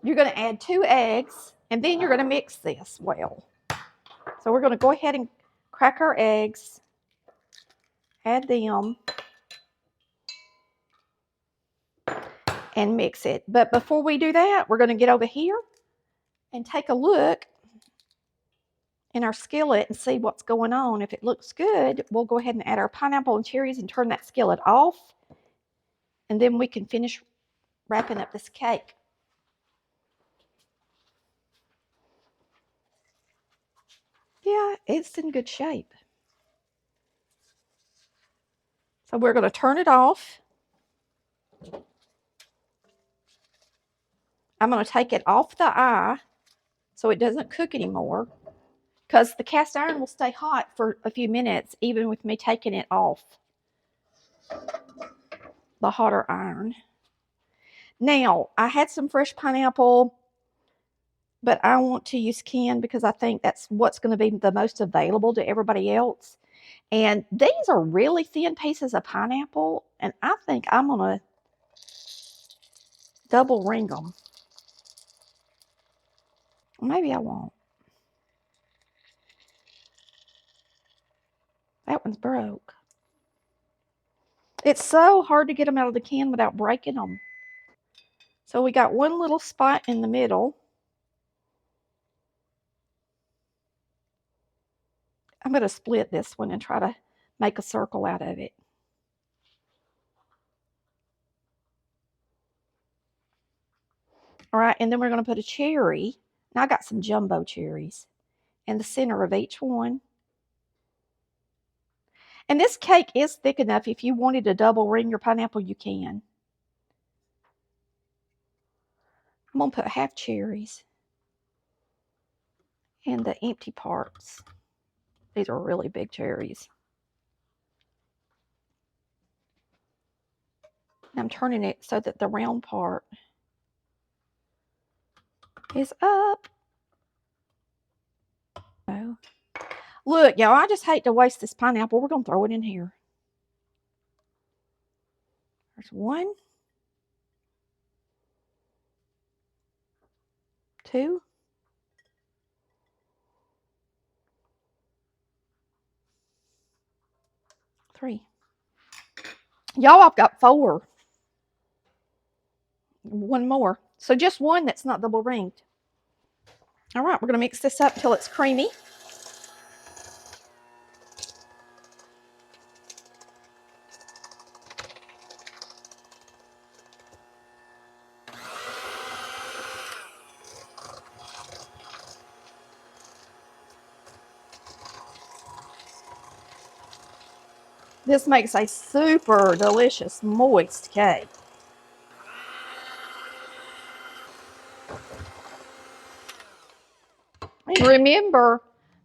You're going to add 2 eggs, and then you're going to mix this well. So we're going to go ahead and crack our eggs, add them, and mix it. But before we do that, we're going to get over here and take a look in our skillet and see what's going on. If it looks good, we'll go ahead and add our pineapple and cherries and turn that skillet off, and then we can finish wrapping up this cake. Yeah, it's in good shape. So we're going to turn it off. I'm going to take it off the eye so it doesn't cook anymore, because the cast iron will stay hot for a few minutes even with me taking it off the hotter iron. Now, I had some fresh pineapple, but I want to use canned because I think that's what's going to be the most available to everybody else. And these are really thin pieces of pineapple, and I think I'm going to double ring them. Maybe I won't. That one's broke. It's so hard to get them out of the can without breaking them. So we got one little spot in the middle. I'm going to split this one and try to make a circle out of it. All right, and then we're going to put a cherry. Now I got some jumbo cherries in the center of each one. And this cake is thick enough. If you wanted to double ring your pineapple, you can. I'm going to put half cherries in the empty parts. These are really big cherries. I'm turning it so that the round part is up. Oh. Look, y'all, I just hate to waste this pineapple. We're going to throw it in here. There's 1, 2, 3. Y'all, I've got 4. 1 more. So just 1 that's not double ringed. All right, we're going to mix this up till it's creamy. This makes a super delicious, moist cake. And remember,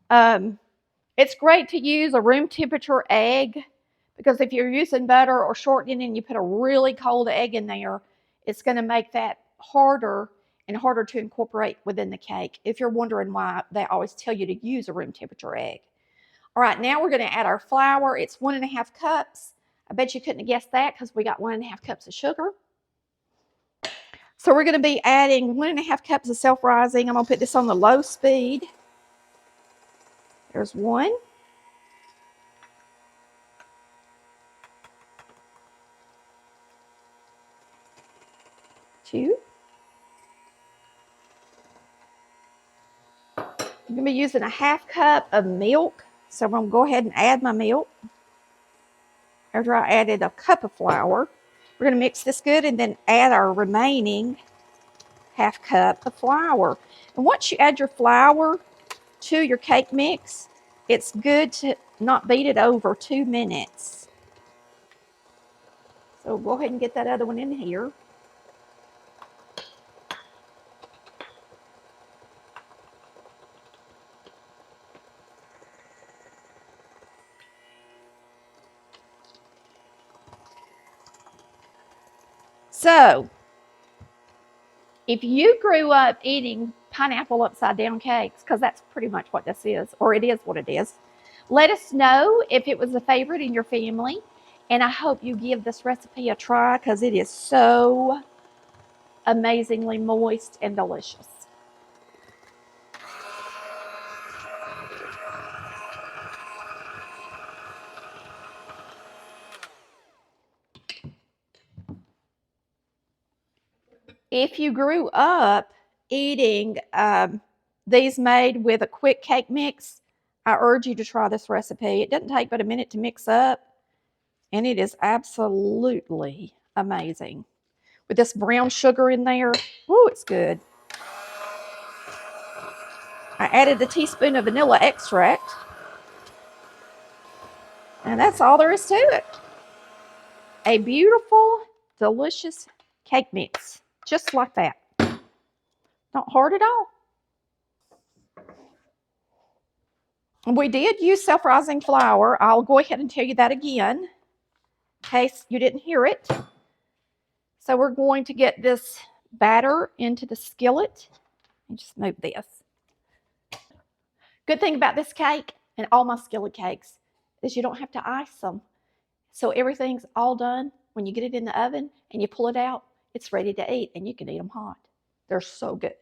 it's great to use a room temperature egg, because if you're using butter or shortening and you put a really cold egg in there, it's going to make that harder and harder to incorporate within the cake. If you're wondering why they always tell you to use a room temperature egg. All right, now we're going to add our flour. It's 1.5 cups. I bet you couldn't have guessed that because we got 1.5 cups of sugar. So we're going to be adding 1.5 cups of self-rising. I'm going to put this on the low speed. There's 1. 2. I'm going to be using a 1/2 cup of milk. So I'm going to go ahead and add my milk. After I added a cup of flour, we're going to mix this good and then add our remaining 1/2 cup of flour. And once you add your flour to your cake mix, it's good to not beat it over 2 minutes. So go ahead and get that other one in here. So if you grew up eating pineapple upside down cakes, because that's pretty much what this is, or it is what it is, let us know if it was a favorite in your family. And I hope you give this recipe a try because it is so amazingly moist and delicious. If you grew up eating these made with a quick cake mix, I urge you to try this recipe. It doesn't take but a minute to mix up, and it is absolutely amazing. With this brown sugar in there, woo, it's good. I added a teaspoon of vanilla extract, and that's all there is to it. A beautiful, delicious cake mix, just like that. Not hard at all. We did use self-rising flour. I'll go ahead and tell you that again, in case you didn't hear it. So we're going to get this batter into the skillet. And just move this. Good thing about this cake and all my skillet cakes is you don't have to ice them. So everything's all done. When you get it in the oven and you pull it out, it's ready to eat, and you can eat them hot. They're so good.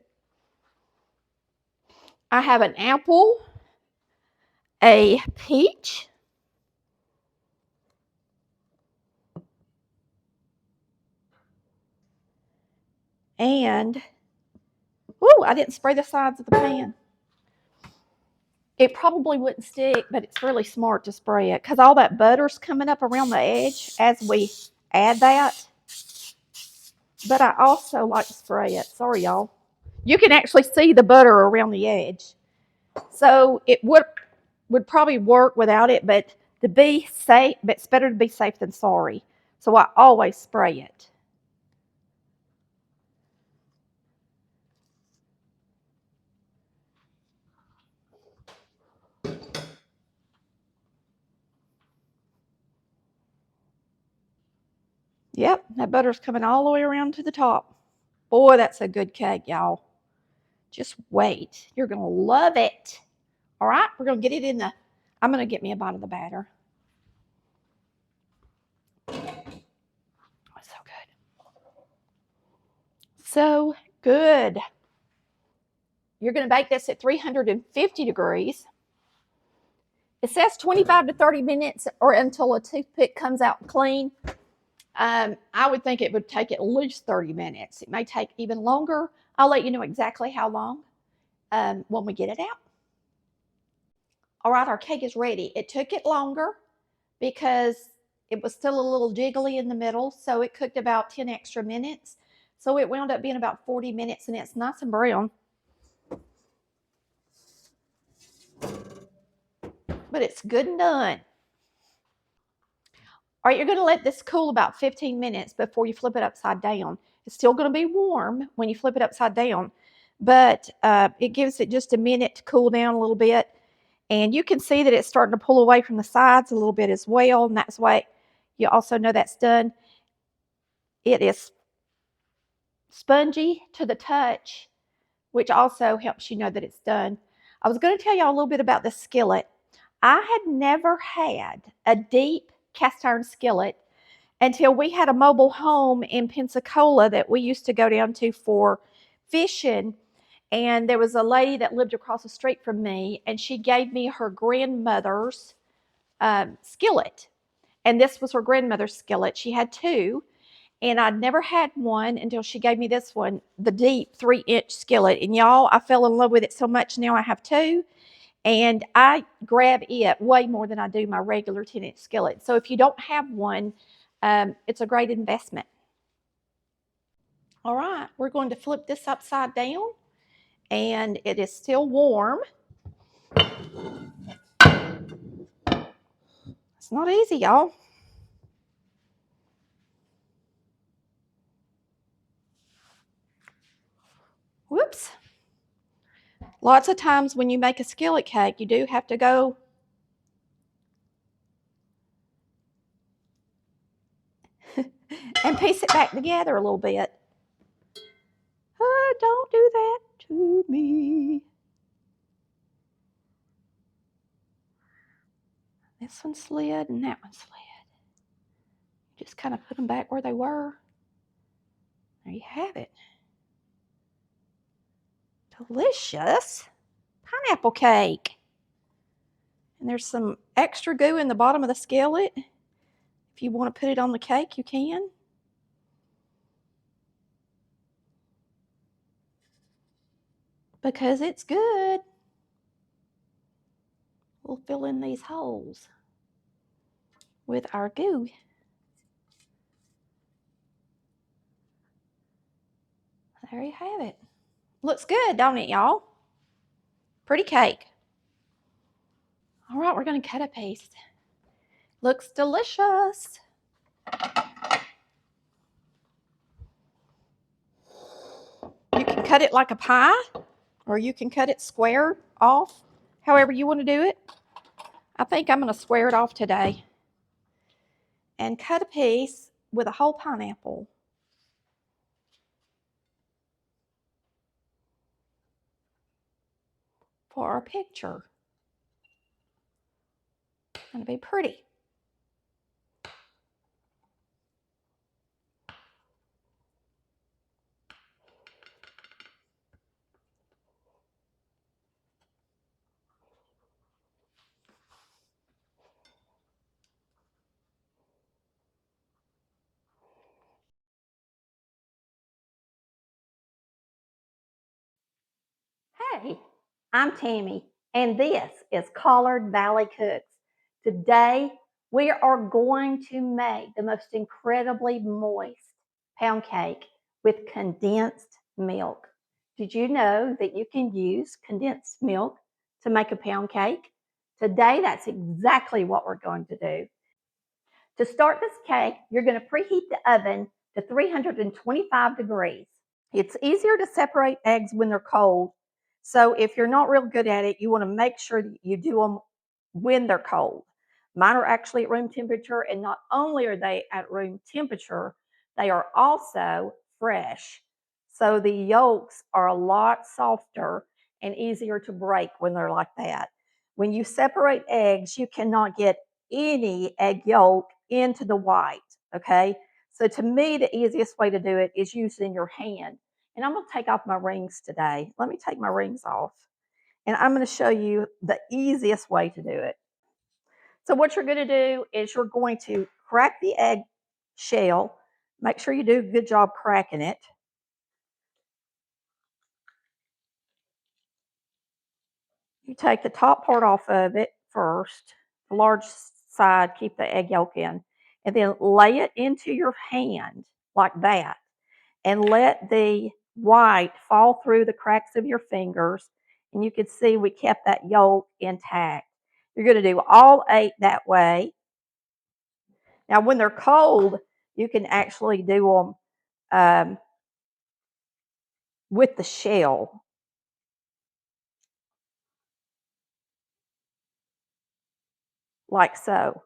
I have an apple, a peach, and, ooh, I didn't spray the sides of the pan. It probably wouldn't stick, but it's really smart to spray it because all that butter's coming up around the edge as we add that. But I also like to spray it. Sorry, y'all. You can actually see the butter around the edge. So it would probably work without it, but to be safe, but it's better to be safe than sorry. So I always spray it. Yep, that butter's coming all the way around to the top. Boy, that's a good cake, y'all. Just wait. You're going to love it. All right, we're going to get it in the, I'm going to get me a bite of the batter. Oh, it's so good. So good. You're going to bake this at 350 degrees. It says 25 to 30 minutes or until a toothpick comes out clean. I would think it would take at least 30 minutes. It may take even longer. I'll let you know exactly how long when we get it out. All right, our cake is ready. It took it longer because it was still a little jiggly in the middle, so it cooked about 10 extra minutes. So it wound up being about 40 minutes, and it's nice and brown. But it's good and done. All right, you're going to let this cool about 15 minutes before you flip it upside down. It's still going to be warm when you flip it upside down, but it gives it just a minute to cool down a little bit. And you can see that it's starting to pull away from the sides a little bit as well, and that's why you also know that's done. It is spongy to the touch, which also helps you know that it's done. I was going to tell y'all a little bit about the skillet. I had never had a deep cast iron skillet until we had a mobile home in Pensacola that we used to go down to for fishing. And there was a lady that lived across the street from me, and she gave me her grandmother's skillet. And this was her grandmother's skillet. She had two, and I'd never had one until she gave me this one, the deep 3-inch skillet. And y'all, I fell in love with it so much. Now I have two, and I grab it way more than I do my regular 10-inch skillet. So if you don't have one, it's a great investment. All right, we're going to flip this upside down, and it is still warm. It's not easy, y'all. Whoops. Lots of times when you make a skillet cake, you do have to go and piece it back together a little bit. Oh, don't do that to me. This one slid and that one slid. Just kind of put them back where they were. There you have it. Delicious pineapple cake. And there's some extra goo in the bottom of the skillet. If you want to put it on the cake, you can. Because it's good. We'll fill in these holes with our goo. There you have it. Looks good, don't it, y'all? Pretty cake. All right, we're going to cut a piece. Looks delicious. You can cut it like a pie, or you can cut it square off, however you want to do it. I think I'm going to square it off today and cut a piece with a whole pineapple. For our picture. It's going to be pretty. Hey, I'm Tammy, and this is Collard Valley Cooks. Today, we are going to make the most incredibly moist pound cake with condensed milk. Did you know that you can use condensed milk to make a pound cake? Today, that's exactly what we're going to do. To start this cake, you're going to preheat the oven to 325 degrees. It's easier to separate eggs when they're cold. So if you're not real good at it, you want to make sure that you do them when they're cold. Mine are actually at room temperature, and not only are they at room temperature, They are also fresh. So the yolks are a lot softer and easier to break when they're like that. When you separate eggs, you cannot get any egg yolk into the white, okay? So to me, the easiest way to do it is using your hand. And I'm going to take off my rings today. Let me take my rings off. And I'm going to show you the easiest way to do it. So what you're going to do is you're going to crack the egg shell. Make sure you do a good job cracking it. You take the top part off of it first, the large side, keep the egg yolk in, and then lay it into your hand like that, and let the white fall through the cracks of your fingers, and you can see we kept that yolk intact. You're going to do all 8 that way. Now, when they're cold, you can actually do them with the shell, like so.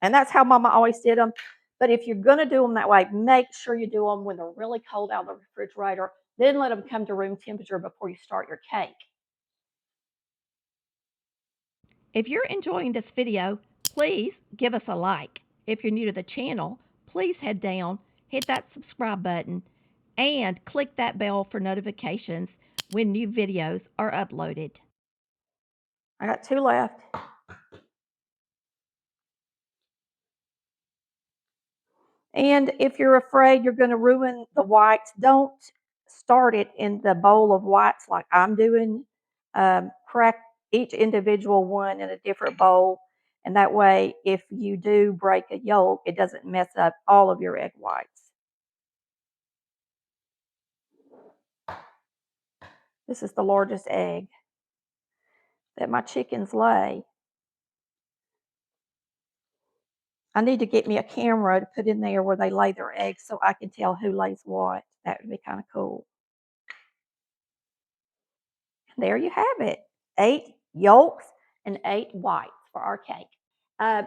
And that's how Mama always did them. But if you're going to do them that way, make sure you do them when they're really cold out of the refrigerator. Then let them come to room temperature before you start your cake. If you're enjoying this video, please give us a like. If you're new to the channel, please head down, hit that subscribe button, and click that bell for notifications when new videos are uploaded. I got 2 left. And if you're afraid you're going to ruin the whites, don't start it in the bowl of whites like I'm doing. Crack each individual one in a different bowl. And that way, if you do break a yolk, it doesn't mess up all of your egg whites. This is the largest egg that my chickens lay. I need to get me a camera to put in there where they lay their eggs so I can tell who lays what. That would be kind of cool. There you have it. 8 yolks and 8 whites for our cake.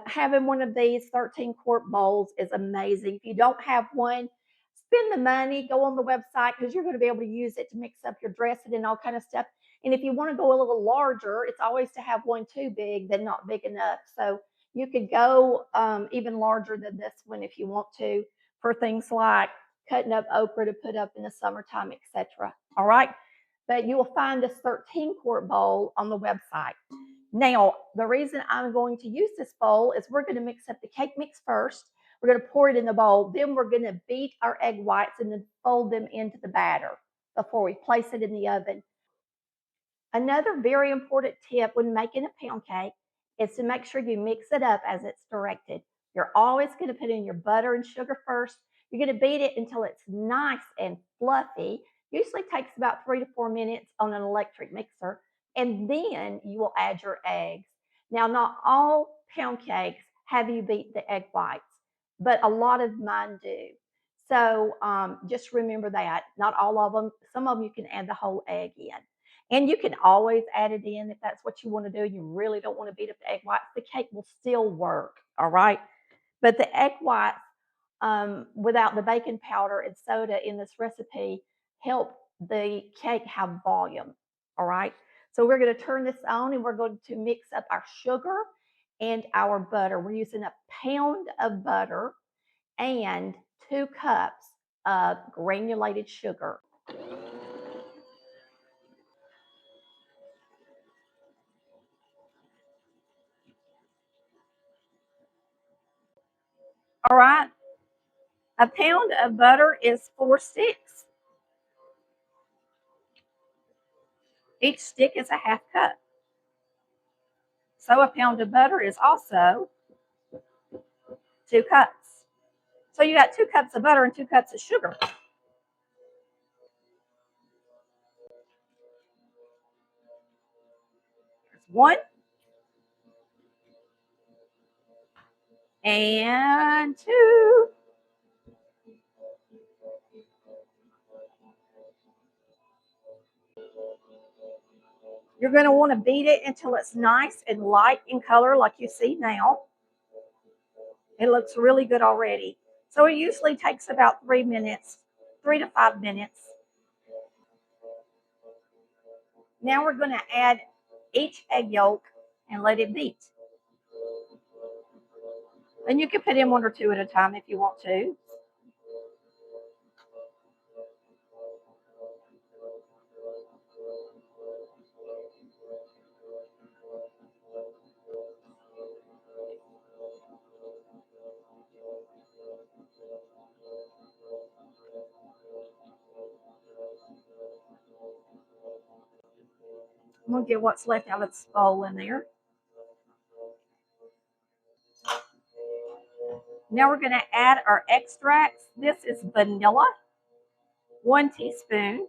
Having one of these 13-quart bowls is amazing. If you don't have one, spend the money, go on the website, because you're going to be able to use it to mix up your dressing and all kind of stuff. And if you want to go a little larger, it's always to have one too big than not big enough. So you could go even larger than this one if you want to, for things like cutting up okra to put up in the summertime, etc. All right. But you will find this 13-quart bowl on the website. Now, the reason I'm going to use this bowl is we're going to mix up the cake mix first. We're going to pour it in the bowl. Then we're going to beat our egg whites and then fold them into the batter before we place it in the oven. Another very important tip when making a pound cake is to make sure you mix it up as it's directed. You're always going to put in your butter and sugar first. You're going to beat it until it's nice and fluffy. Usually takes about 3 to 4 minutes on an electric mixer. And then you will add your eggs. Now, not all pound cakes have you beat the egg whites, but a lot of mine do. So just remember that. Not all of them. Some of them you can add the whole egg in. And you can always add it in if that's what you want to do. You really don't want to beat up the egg whites. The cake will still work, all right? But the egg whites, without the baking powder and soda in this recipe, help the cake have volume, all right? So we're going to turn this on and we're going to mix up our sugar and our butter. We're using a pound of butter and 2 cups of granulated sugar. All right. A pound of butter is 4 sticks. Each stick is a half cup. So a pound of butter is also 2 cups. So you got 2 cups of butter and 2 cups of sugar. There's 1 and 2. You're going to want to beat it until it's nice and light in color like you see now. It looks really good already. So it usually takes about 3 minutes, 3 to 5 minutes. Now we're going to add each egg yolk and let it beat. And you can put in 1 or 2 at a time if you want to. I'm going to get what's left out of this bowl in there. Now we're going to add our extracts. This is vanilla, 1 teaspoon.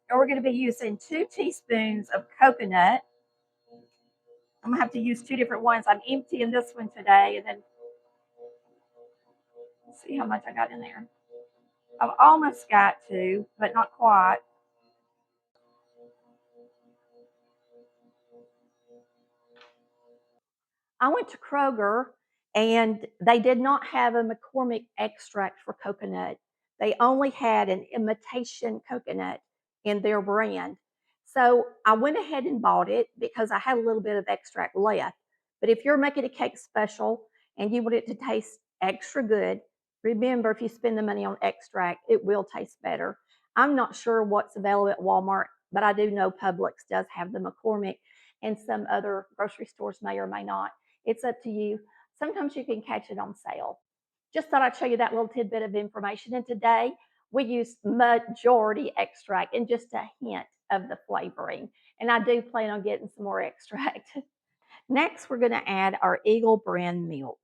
And we're going to be using 2 teaspoons of coconut. I'm going to have to use 2 different ones. I'm emptying this one today, and then see how much I got in there. I've almost got 2, but not quite. I went to Kroger and they did not have a McCormick extract for coconut. They only had an imitation coconut in their brand. So I went ahead and bought it because I had a little bit of extract left. But if you're making a cake special and you want it to taste extra good, remember if you spend the money on extract, it will taste better. I'm not sure what's available at Walmart, but I do know Publix does have the McCormick, and some other grocery stores may or may not. It's up to you. Sometimes you can catch it on sale. Just thought I'd show you that little tidbit of information. And today we use majority extract and just a hint of the flavoring. And I do plan on getting some more extract. Next, we're going to add our Eagle brand milk.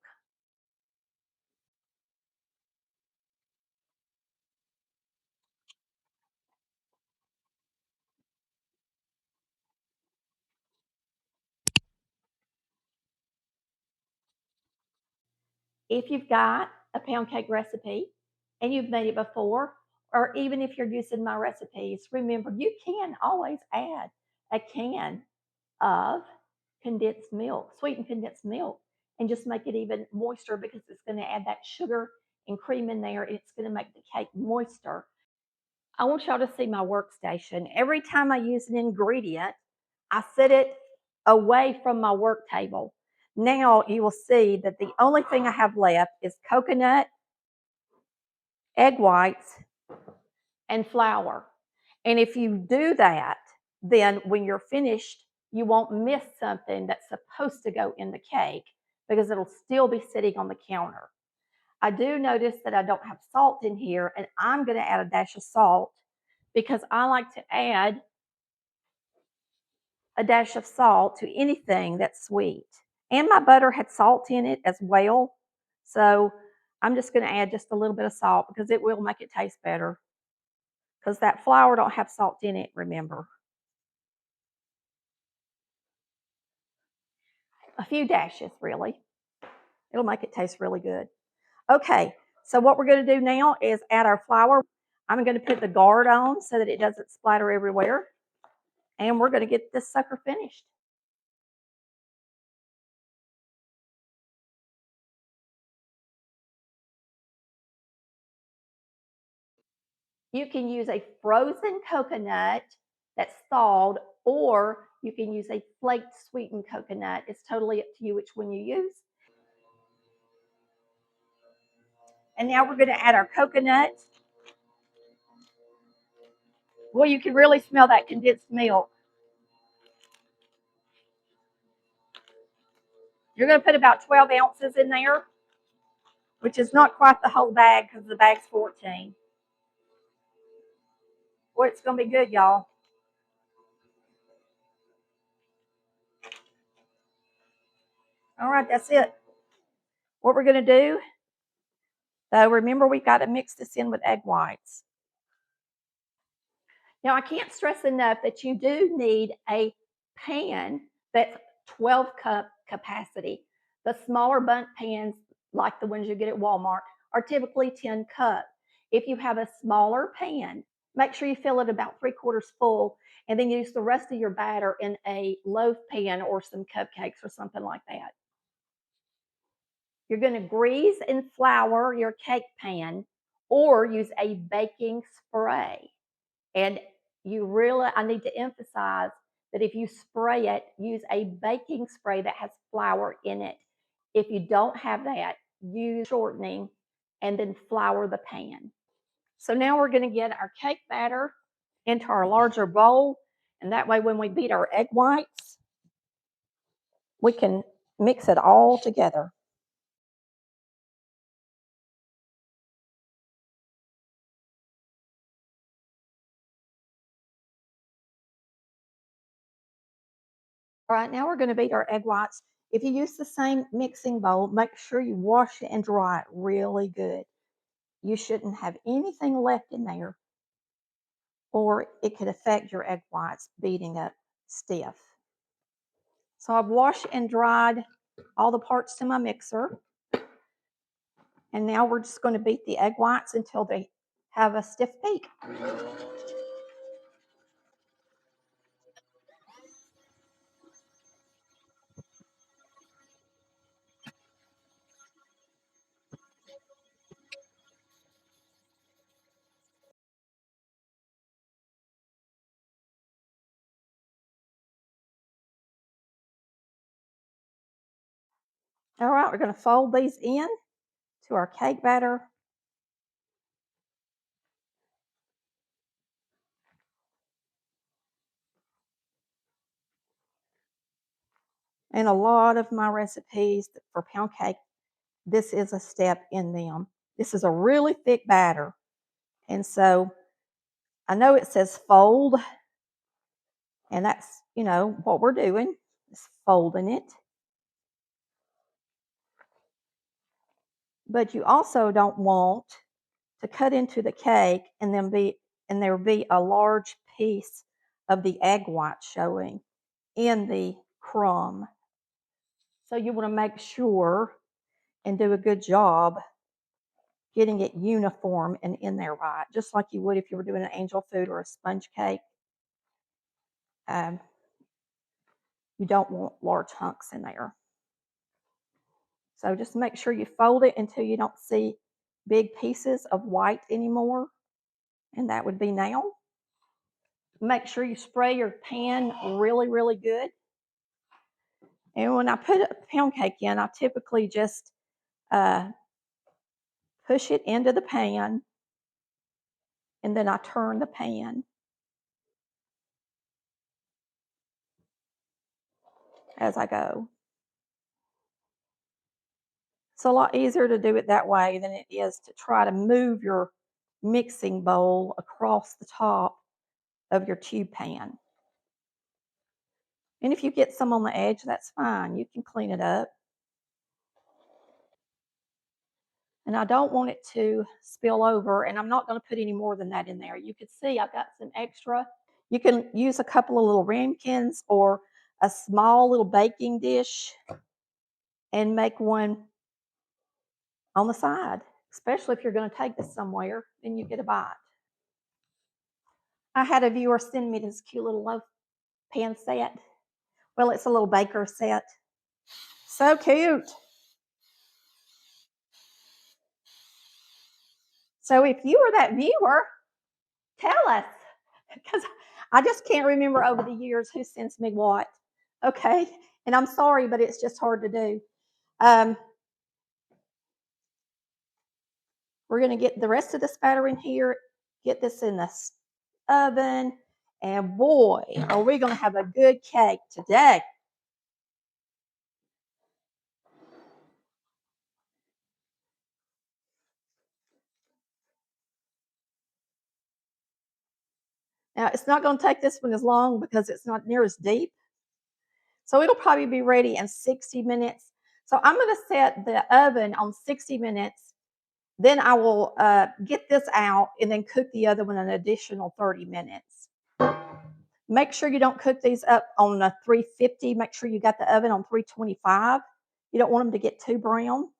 If you've got a pound cake recipe and you've made it before, or even if you're using my recipes, remember you can always add a can of condensed milk, sweetened condensed milk, and just make it even moister because it's going to add that sugar and cream in there. It's going to make the cake moister. I want y'all to see my workstation. Every time I use an ingredient, I set it away from my work table. Now you will see that the only thing I have left is coconut, egg whites, and flour. And if you do that, then when you're finished, you won't miss something that's supposed to go in the cake because it'll still be sitting on the counter. I do notice that I don't have salt in here, and I'm going to add a dash of salt because I like to add a dash of salt to anything that's sweet. And my butter had salt in it as well. So I'm just going to add just a little bit of salt because it will make it taste better. Because that flour don't have salt in it, remember. A few dashes, really. It'll make it taste really good. Okay, so what we're going to do now is add our flour. I'm going to put the guard on so that it doesn't splatter everywhere. And we're going to get this sucker finished. You can use a frozen coconut that's thawed, or you can use a flaked sweetened coconut. It's totally up to you which one you use. And now we're going to add our coconut. Well, you can really smell that condensed milk. You're going to put about 12 ounces in there, which is not quite the whole bag because the bag's 14. Boy, it's going to be good, y'all. All right, that's it. What we're going to do, though, remember we've got to mix this in with egg whites. Now, I can't stress enough that you do need a pan that's 12 cup capacity. The smaller bundt pans, like the ones you get at Walmart, are typically 10 cup. If you have a smaller pan, Make sure you fill it about 3/4 full, and then use the rest of your batter in a loaf pan or some cupcakes or something like that. You're going to grease and flour your cake pan or use a baking spray. And I need to emphasize that if you spray it, use a baking spray that has flour in it. If you don't have that, use shortening and then flour the pan. So now we're going to get our cake batter into our larger bowl. And that way, when we beat our egg whites, we can mix it all together. All right, now we're going to beat our egg whites. If you use the same mixing bowl, make sure you wash it and dry it really good. You shouldn't have anything left in there, or it could affect your egg whites beating up stiff. So I've washed and dried all the parts to my mixer. And now we're just going to beat the egg whites until they have a stiff peak. All right, we're going to fold these in to our cake batter. And a lot of my recipes for pound cake, this is a step in them. This is a really thick batter. And so I know it says fold, and that's, what we're doing is folding it. But you also don't want to cut into the cake and there be a large piece of the egg white showing in the crumb. So you want to make sure and do a good job getting it uniform and in there right, just like you would if you were doing an angel food or a sponge cake. You don't want large hunks in there. So just make sure you fold it until you don't see big pieces of white anymore. And that would be now. Make sure you spray your pan really, really good. And when I put a pound cake in, I typically just push it into the pan, and then I turn the pan as I go. It's a lot easier to do it that way than it is to try to move your mixing bowl across the top of your tube pan. And if you get some on the edge, that's fine. You can clean it up. And I don't want it to spill over, and I'm not going to put any more than that in there. You can see I've got some extra. You can use a couple of little ramekins or a small little baking dish and make one on the side, especially if you're going to take this somewhere and you get a bite. I had a viewer send me this cute little loaf pan set. Well, it's a little baker set. So cute. So if you were that viewer, tell us, because I just can't remember over the years who sends me what. Okay, and I'm sorry, but it's just hard to do. We're going to get the rest of the spatter in here, get this in the oven, and boy, are we going to have a good cake today. Now, it's not going to take this one as long because it's not near as deep. So it'll probably be ready in 60 minutes. So I'm going to set the oven on 60 minutes. Then I will get this out and then cook the other one an additional 30 minutes. Make sure you don't cook these up on a 350. Make sure you got the oven on 325. You don't want them to get too brown.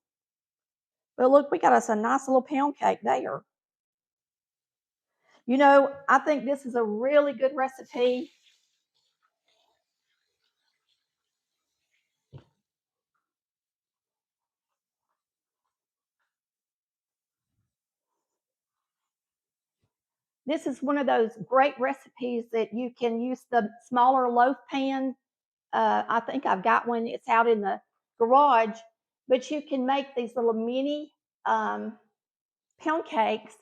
But look, we got us a nice little pound cake there. You know, I think this is a really good recipe. This is one of those great recipes that you can use the smaller loaf pan. I think I've got one. It's out in the garage, but you can make these little mini um, pound cakes.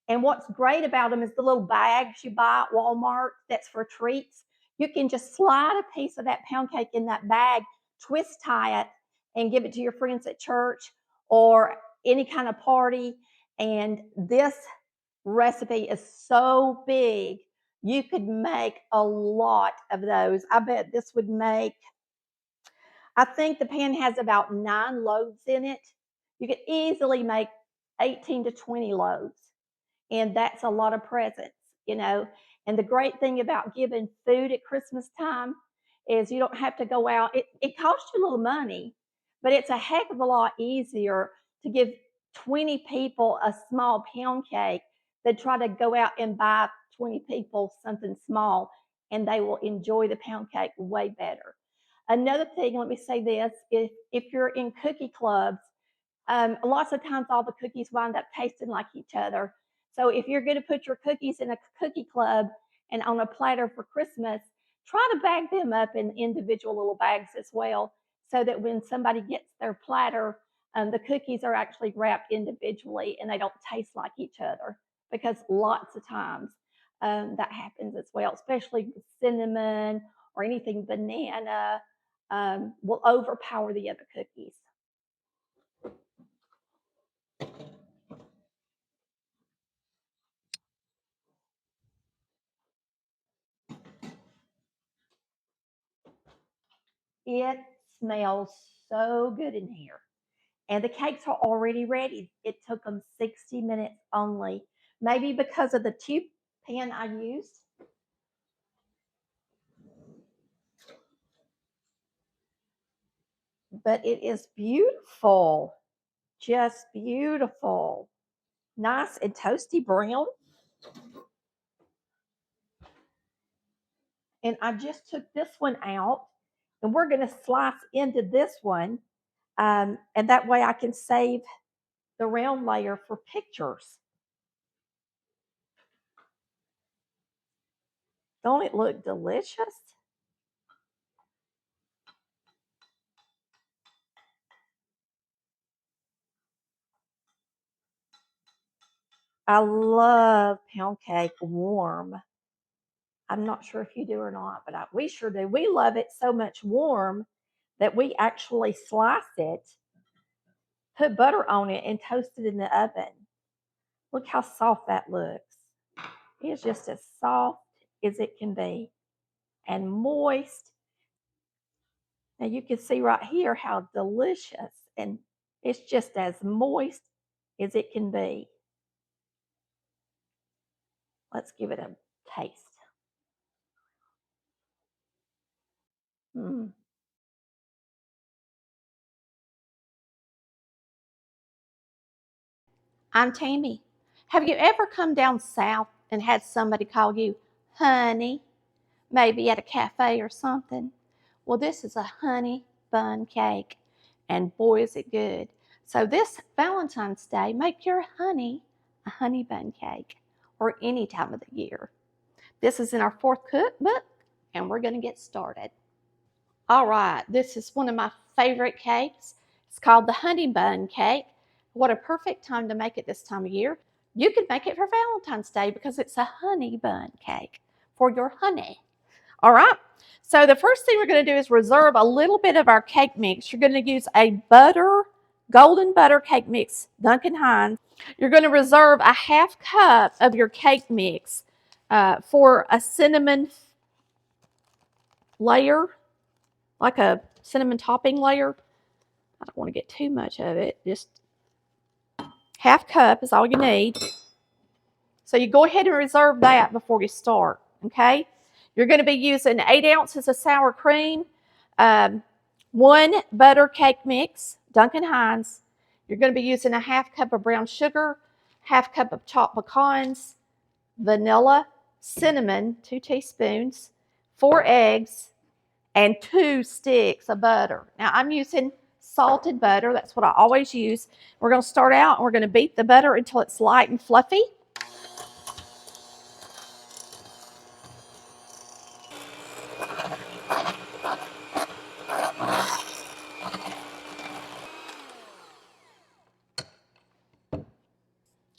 And what's great about them is the little bags you buy at Walmart that's for treats. You can just slide a piece of that pound cake in that bag, twist tie it, and give it to your friends at church or any kind of party. And this recipe is so big, you could make a lot of those. I bet this would make, I think the pan has about 9 loaves in it. You could easily make 18 to 20 loaves. And that's a lot of presents, you know. And the great thing about giving food at Christmas time is you don't have to go out. It costs you a little money, but it's a heck of a lot easier to give 20 people a small pound cake than try to go out and buy 20 people something small, and they will enjoy the pound cake way better. Another thing, let me say this, if you're in cookie clubs, lots of times all the cookies wind up tasting like each other. So if you're going to put your cookies in a cookie club and on a platter for Christmas, try to bag them up in individual little bags as well, so that when somebody gets their platter, the cookies are actually wrapped individually and they don't taste like each other. Because lots of times that happens as well, especially with cinnamon or anything banana will overpower the other cookies. It smells so good in here. And the cakes are already ready. It took them 60 minutes only. Maybe because of the tube pan I used. But it is beautiful. Just beautiful. Nice and toasty brown. And I just took this one out. And we're going to slice into this one. And that way I can save the round layer for pictures. Don't it look delicious? I love pound cake warm. I'm not sure if you do or not, but we sure do. We love it so much warm that we actually slice it, put butter on it, and toast it in the oven. Look how soft that looks. It's just as soft as it can be and moist. Now you can see right here how delicious, and it's just as moist as it can be. Let's give it a taste. Mm. I'm Tammy. Have you ever come down south and had somebody call you honey, maybe at a cafe or something? Well, this is a honey bun cake, and boy, is it good. So, this Valentine's Day, make your honey a honey bun cake or any time of the year. This is in our fourth cookbook, and we're going to get started. All right, this is one of my favorite cakes. It's called the honey bun cake. What a perfect time to make it this time of year. You could make it for Valentine's Day because it's a honey bun cake for your honey. All right, so the first thing we're going to do is reserve a little bit of our cake mix. You're going to use a golden butter cake mix, Duncan Hines. You're going to reserve a half cup of your cake mix for a cinnamon layer, like a cinnamon topping layer. I don't want to get too much of it. Just half cup is all you need. So you go ahead and reserve that before you start, okay? You're going to be using 8 ounces of sour cream, 1 butter cake mix, Duncan Hines. You're going to be using a half cup of brown sugar, half cup of chopped pecans, vanilla, cinnamon, 2 teaspoons, 4 eggs, and 2 sticks of butter. Now I'm using salted butter. That's what I always use. We're going to start out and we're going to beat the butter until it's light and fluffy.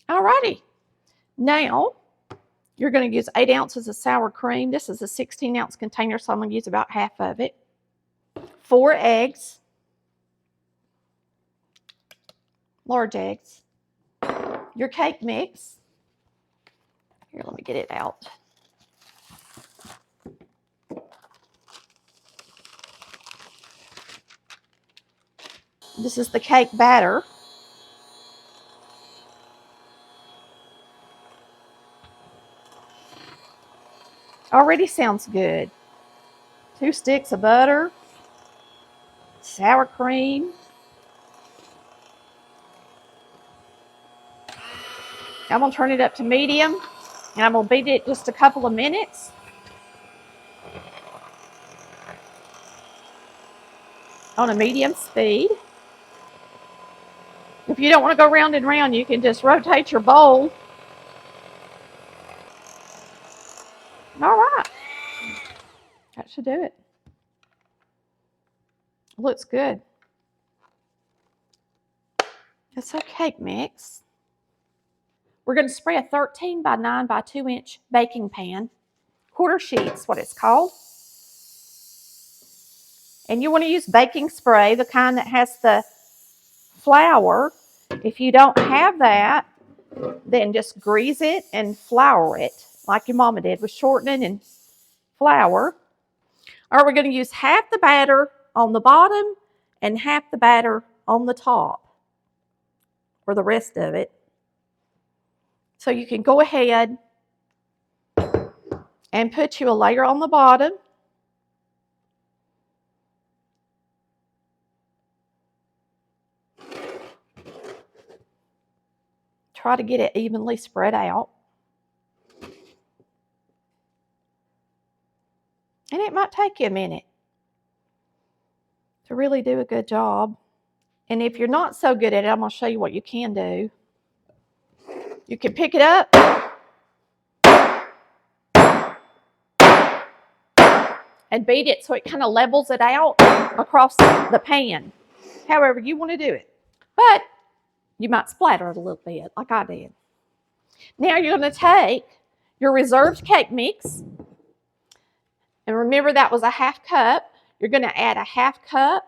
Alrighty. Now you're going to use 8 ounces of sour cream. This is a 16-ounce container, so I'm going to use about half of it. 4 eggs, large eggs. Your cake mix. Here, let me get it out. This is the cake batter. Already sounds good. 2 sticks of butter, sour cream. I'm going to turn it up to medium, and I'm going to beat it just a couple of minutes. On a medium speed. If you don't want to go round and round, you can just rotate your bowl. All right. That should do it. Looks good. It's a cake mix. We're going to spray a 13 by 9 by 2 inch baking pan. Quarter sheets, what it's called. And you want to use baking spray, the kind that has the flour. If you don't have that, then just grease it and flour it like your mama did with shortening and flour. All right, we're going to use half the batter on the bottom and half the batter on the top, or the rest of it. So you can go ahead and put you a layer on the bottom. Try to get it evenly spread out. And it might take you a minute to really do a good job. And if you're not so good at it, I'm going to show you what you can do. You can pick it up and beat it so it kind of levels it out across the pan, however you want to do it. But you might splatter it a little bit like I did. Now you're going to take your reserved cake mix, and remember that was a half cup. You're going to add a half cup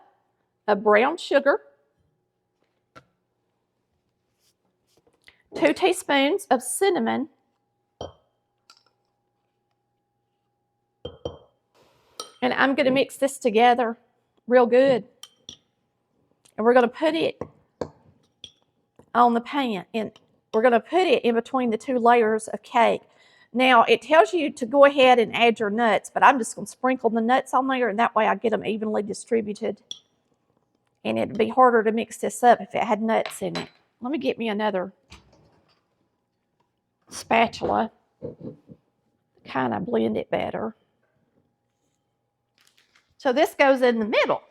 of brown sugar, 2 teaspoons of cinnamon, and I'm going to mix this together real good. And we're going to put it on the pan, and we're going to put it in between the 2 layers of cake. Now, it tells you to go ahead and add your nuts, but I'm just going to sprinkle the nuts on there, and that way I get them evenly distributed. And it'd be harder to mix this up if it had nuts in it. Let me get me another spatula to kind of blend it better. So this goes in the middle.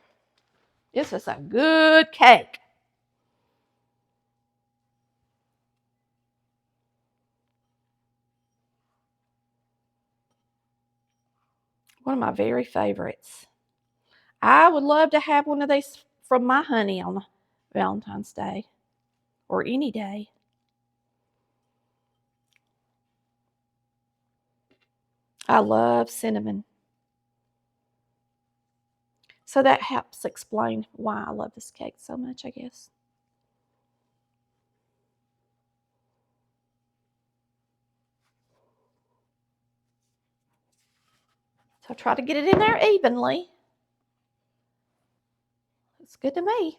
This is a good cake. One of my very favorites. I would love to have one of these from my honey on Valentine's Day or any day. I love cinnamon. So that helps explain why I love this cake so much, I guess. So try to get it in there evenly. It's good to me.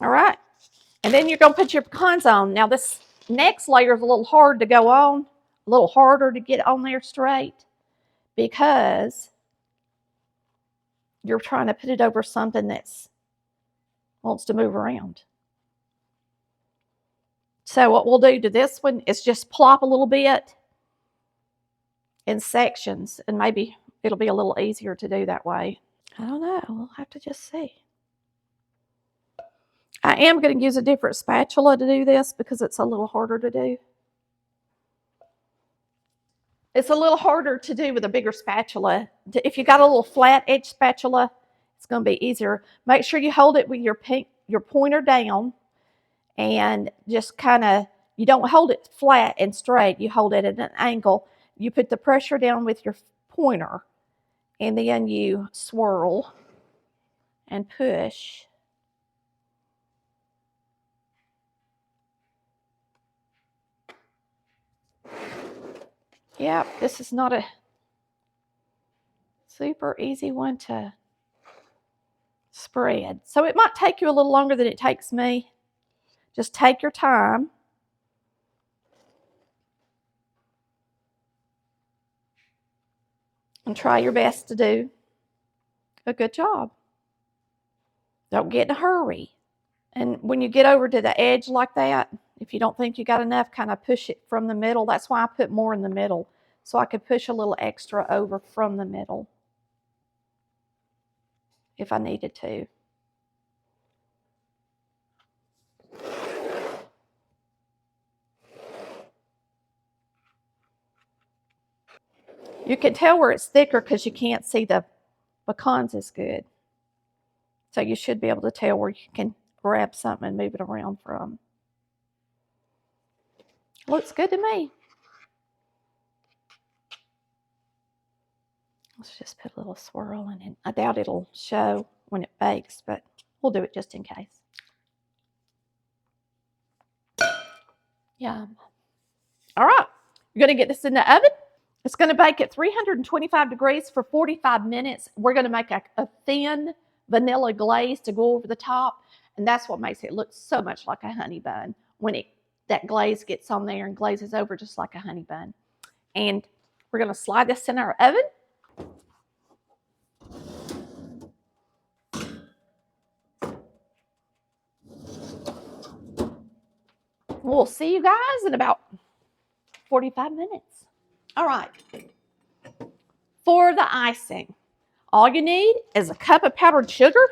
All right. And then you're going to put your pecans on. Now this next layer is a little hard to go on, a little harder to get on there straight, because you're trying to put it over something that wants to move around. So what we'll do to this one is just plop a little bit in sections, and maybe it'll be a little easier to do that way. I don't know. We'll have to just see. I am going to use a different spatula to do this because it's a little harder to do. It's a little harder to do with a bigger spatula. If you got a little flat edge spatula, it's going to be easier. Make sure you hold it with your pointer down, and just kind of, you don't hold it flat and straight. You hold it at an angle. You put the pressure down with your pointer, and then you swirl and push. Yep, this is not a super easy one to spread. So it might take you a little longer than it takes me. Just take your time. And try your best to do a good job. Don't get in a hurry. And when you get over to the edge like that, if you don't think you got enough, kind of push it from the middle. That's why I put more in the middle, so I could push a little extra over from the middle if I needed to. You can tell where it's thicker because you can't see the pecans as good. So you should be able to tell where you can grab something and move it around from. Looks good to me. Let's just put a little swirl in it. I doubt it'll show when it bakes, but we'll do it just in case. Yum. All right, you're going to get this in the oven. It's going to bake at 325 degrees for 45 minutes. We're going to make a thin vanilla glaze to go over the top, and that's what makes it look so much like a honey bun when that glaze gets on there and glazes over just like a honey bun. And we're going to slide this in our oven. We'll see you guys in about 45 minutes. All right. For the icing, all you need is a cup of powdered sugar,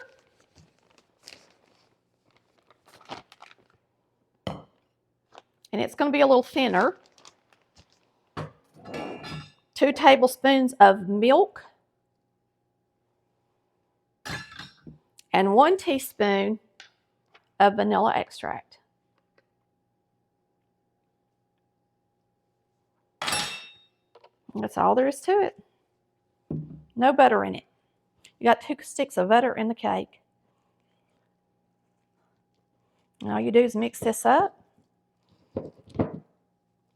and it's going to be a little thinner, 2 tablespoons of milk, and 1 teaspoon of vanilla extract. That's all there is to it. No butter in it. You got 2 sticks of butter in the cake. And all you do is mix this up.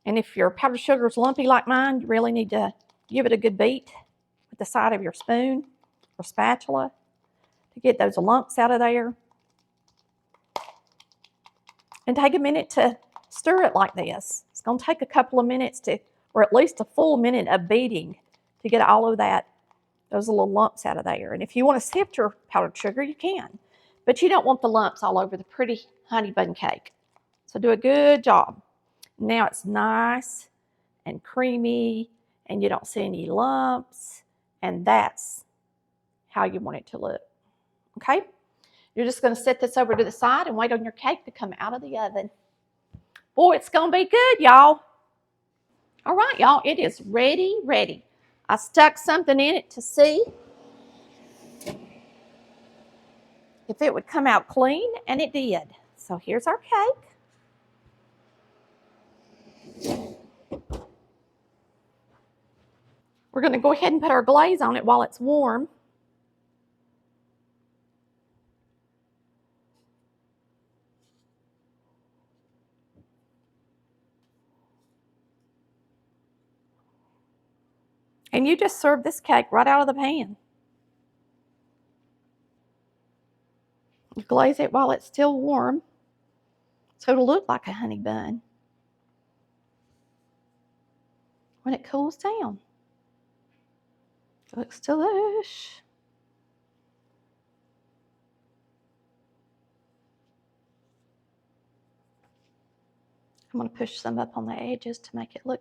And if your powdered sugar is lumpy like mine, you really need to give it a good beat with the side of your spoon or spatula to get those lumps out of there. And take a minute to stir it like this. It's going to take a couple of minutes to, or at least a full minute of beating to get all of that, those little lumps out of there. And if you want to sift your powdered sugar, you can. But you don't want the lumps all over the pretty honey bun cake. So do a good job. Now it's nice and creamy, and you don't see any lumps, and that's how you want it to look. Okay? You're just going to set this over to the side and wait on your cake to come out of the oven. Boy, it's going to be good, y'all. All right, y'all, it is ready. I stuck something in it to see if it would come out clean, and it did. So here's our cake. We're going to go ahead and put our glaze on it while it's warm. And you just serve this cake right out of the pan. You glaze it while it's still warm, so it'll look like a honey bun when it cools down. It looks delish. I'm going to push some up on the edges to make it look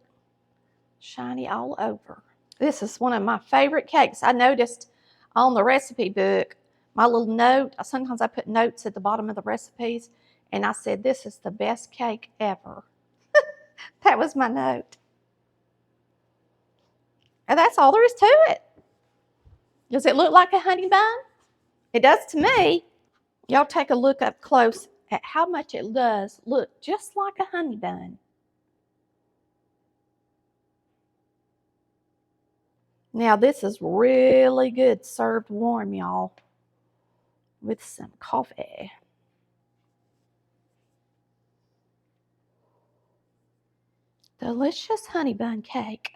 shiny all over. This is one of my favorite cakes. I noticed on the recipe book, my little note, sometimes I put notes at the bottom of the recipes, and I said, this is the best cake ever. That was my note. And that's all there is to it. Does it look like a honey bun? It does to me. Y'all take a look up close at how much it does look just like a honey bun. Now this is really good served warm, y'all, with some coffee. Delicious honey bun cake.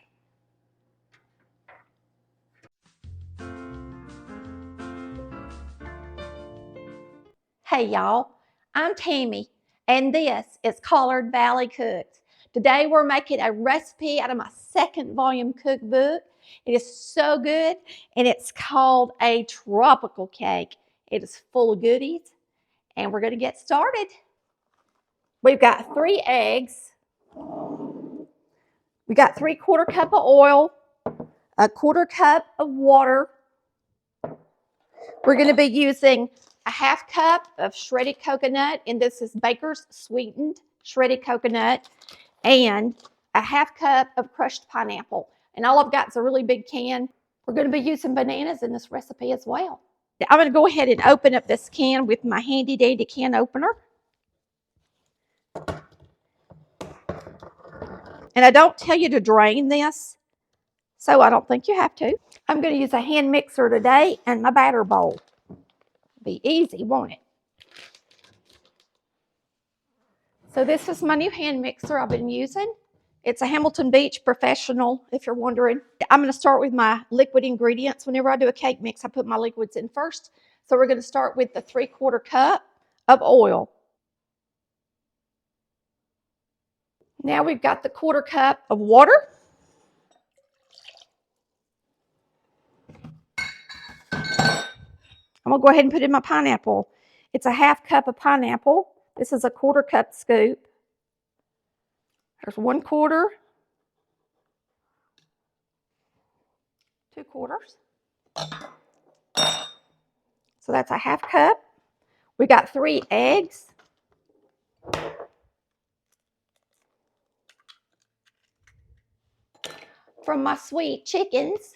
Hey y'all, I'm Tammy, and this is Collard Valley Cooks. Today we're making a recipe out of my second volume cookbook. It is so good, and it's called a tropical cake. It is full of goodies, and we're going to get started. We've got 3 eggs. We got 3/4 cup of oil, 1/4 cup of water. We're going to be using a 1/2 cup of shredded coconut, and this is Baker's sweetened shredded coconut, and a 1/2 cup of crushed pineapple. And all I've got is a really big can. We're going to be using bananas in this recipe as well. I'm going to go ahead and open up this can with my handy dandy can opener. And I don't tell you to drain this, so I don't think you have to. I'm going to use a hand mixer today and my batter bowl. Be easy, won't it? So this is my new hand mixer I've been using. It's a Hamilton Beach Professional, if you're wondering. I'm going to start with my liquid ingredients. Whenever I do a cake mix, I put my liquids in first. So we're going to start with the 3/4 cup of oil. Now we've got the 1/4 cup of water. I'm going to go ahead and put in my pineapple. It's a 1/2 cup of pineapple. This is a 1/4 cup scoop. There's 1/4, 2/4. So that's a 1/2 cup. We got 3 eggs. From my sweet chickens.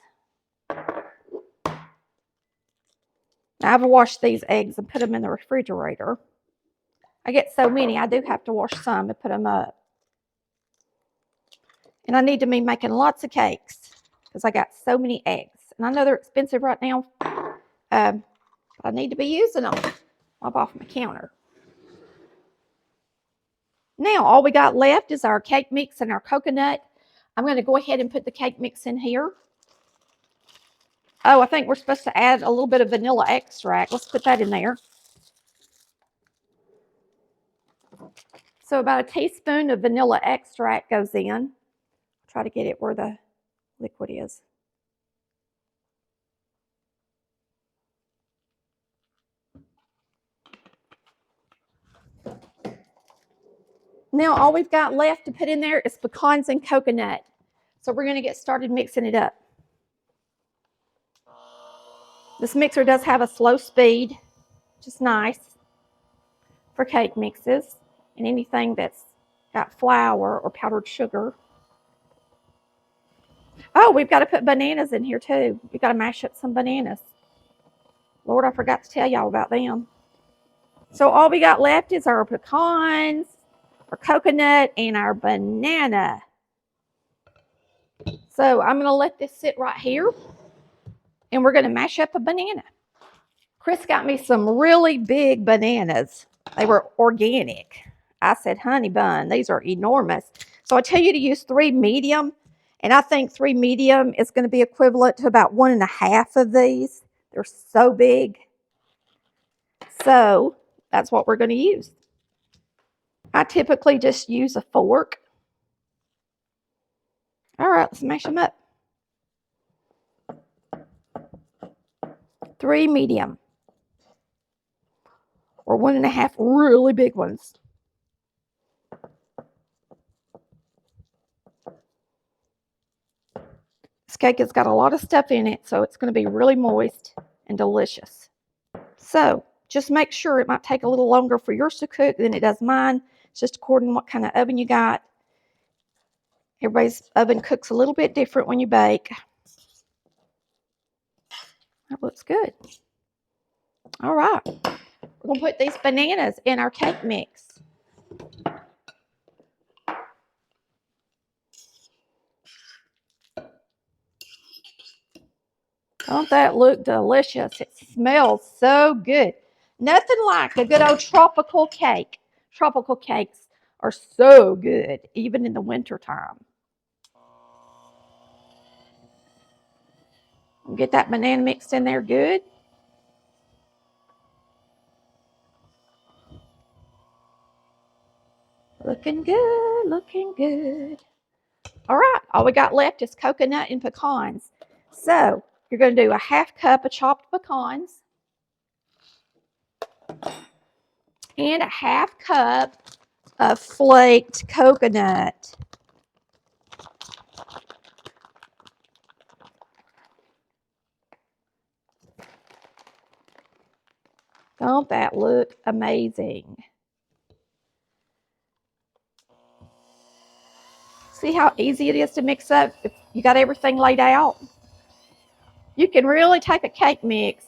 Now I've washed these eggs and put them in the refrigerator. I get so many, I do have to wash some and put them up. And I need to be making lots of cakes because I got so many eggs. And I know they're expensive right now, but I need to be using them. Up off my counter. Now all we got left is our cake mix and our coconut. I'm going to go ahead and put the cake mix in here. Oh, I think we're supposed to add a little bit of vanilla extract. Let's put that in there. So about a teaspoon of vanilla extract goes in. Try to get it where the liquid is. Now all we've got left to put in there is pecans and coconut. So we're going to get started mixing it up. This mixer does have a slow speed, which is nice for cake mixes and anything that's got flour or powdered sugar. Oh, we've got to put bananas in here too. We've got to mash up some bananas. Lord, I forgot to tell y'all about them. So all we got left is our pecans, our coconut, and our banana. So I'm going to let this sit right here, and we're going to mash up a banana. Chris got me some really big bananas. They were organic. I said, honey bun, these are enormous. So I tell you to use 3 medium, and I think 3 medium is going to be equivalent to about 1.5 of these. They're so big. So that's what we're going to use. I typically just use a fork. All right, let's mash them up. 3 medium. Or 1.5 really big ones. This cake has got a lot of stuff in it, so it's going to be really moist and delicious. So just make sure, it might take a little longer for yours to cook than it does mine. It's just according to what kind of oven you got. Everybody's oven cooks a little bit different when you bake. That looks good. All right. We're going to put these bananas in our cake mix. Don't that look delicious? It smells so good. Nothing like a good old tropical cake. Tropical cakes are so good, even in the wintertime. Get that banana mixed in there good. Looking good, looking good. All right, all we got left is coconut and pecans. So you're going to do a half cup of chopped pecans and a half cup of flaked coconut. Don't that look amazing? See how easy it is to mix up if you got everything laid out? You can really take a cake mix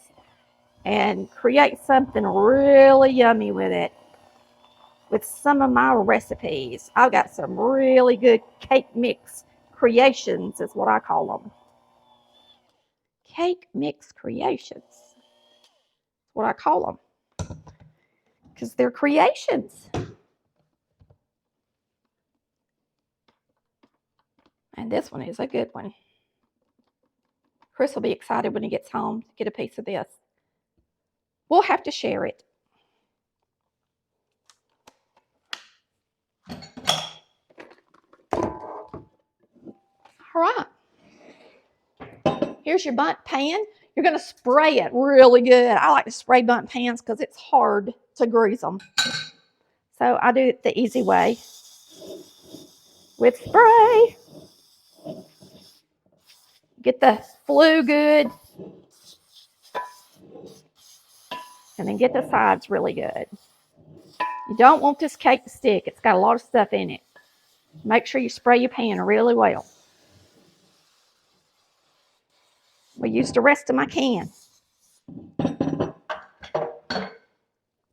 and create something really yummy with it. With some of my recipes, I've got some really good cake mix creations, is what I call them. Cake mix creations. That's what I call them. Because they're creations. And this one is a good one. Chris will be excited when he gets home to get a piece of this. We'll have to share it. All right. Here's your bundt pan. You're going to spray it really good. I like to spray bundt pans because it's hard to grease them. So I do it the easy way with spray. Get the flue good. And then get the sides really good. You don't want this cake to stick. It's got a lot of stuff in it. Make sure you spray your pan really well. We used the rest of my can.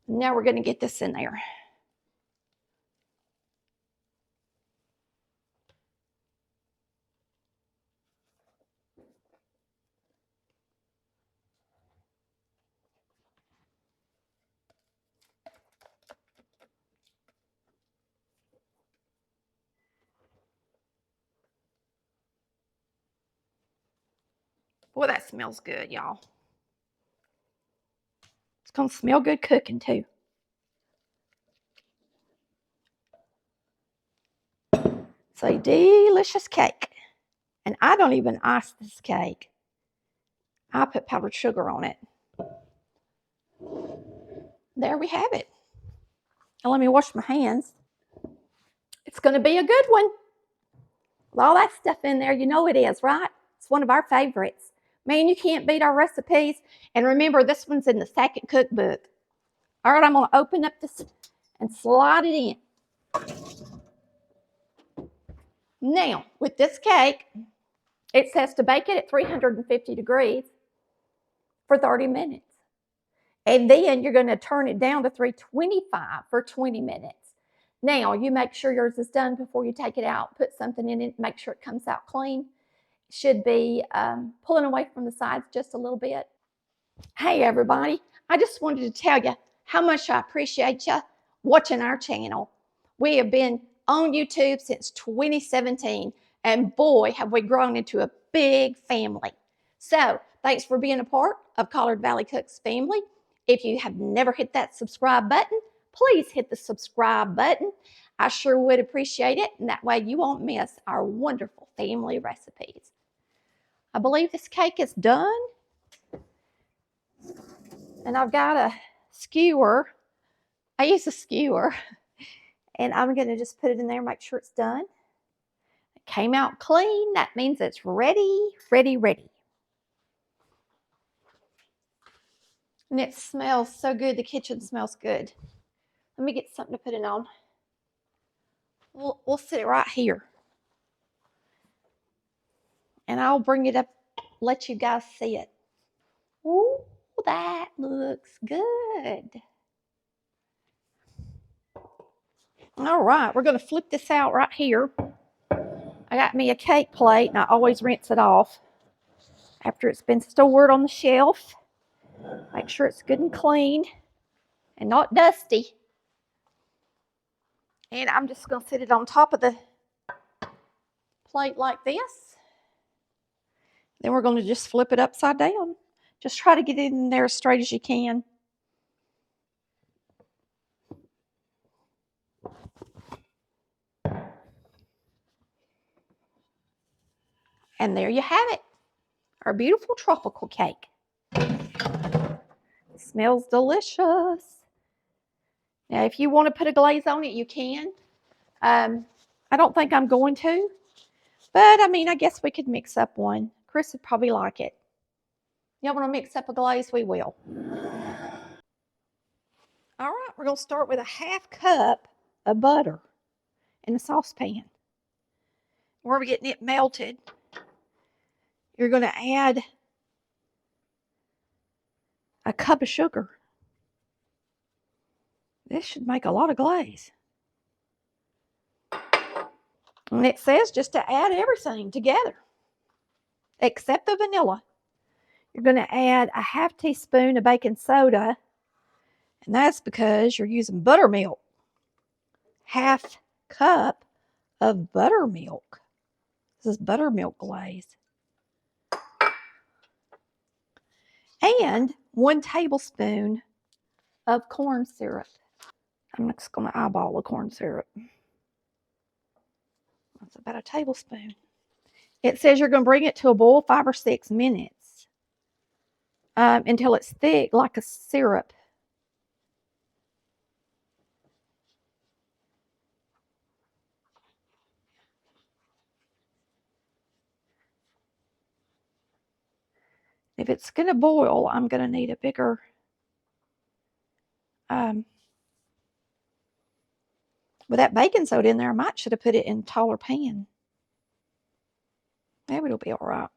Now we're going to get this in there. Boy, that smells good, y'all. It's going to smell good cooking, too. It's a delicious cake. And I don't even ice this cake. I put powdered sugar on it. There we have it. Now let me wash my hands. It's going to be a good one. With all that stuff in there, you know it is, right? It's one of our favorites. Man, you can't beat our recipes. And remember, this one's in the second cookbook. All right, I'm going to open up this and slide it in. Now, with this cake, it says to bake it at 350 degrees for 30 minutes. And then you're going to turn it down to 325 for 20 minutes. Now, you make sure yours is done before you take it out. Put something in it, make sure it comes out clean. It should be pulling away from the sides just a little bit. Hey, everybody. I just wanted to tell you how much I appreciate you watching our channel. We have been on YouTube since 2017, and boy, have we grown into a big family. So, thanks for being a part of Collard Valley Cooks family. If you have never hit that subscribe button, please hit the subscribe button. I sure would appreciate it, and that way you won't miss our wonderful family recipes. I believe this cake is done. And I've got a skewer. I use a skewer. And I'm going to just put it in there and make sure it's done. Came out clean. That means it's ready, ready, ready. And it smells so good. The kitchen smells good. Let me get something to put it on. We'll sit it right here. And I'll bring it up, let you guys see it. Ooh, that looks good. All right, we're going to flip this out right here. I got me a cake plate, and I always rinse it off after it's been stored on the shelf. Make sure it's good and clean and not dusty. And I'm just going to sit it on top of the plate like this. Then we're going to just flip it upside down. Just try to get it in there as straight as you can. And there you have it. Our beautiful tropical cake. It smells delicious. Now, if you want to put a glaze on it, you can. I don't think I'm going to. But, I mean, I guess we could mix up one. Chris would probably like it. Y'all want to mix up a glaze? We will. All right, we're going to start with a 1/2 cup of butter in a saucepan. Where we're getting it melted, you're going to add a cup of sugar. This should make a lot of glaze. And it says just to add everything together, except the vanilla. You're going to add a 1/2 teaspoon of baking soda, and that's because you're using buttermilk. 1/2 cup of buttermilk. This is buttermilk glaze. And 1 tablespoon of corn syrup. I'm just going to eyeball the corn syrup. That's about a tablespoon. It says you're going to bring it to a boil 5 or 6 minutes until it's thick like a syrup. If it's going to boil, I'm going to need a bigger with that baking soda in there, I should have put it in a taller pan. Maybe it'll be all right.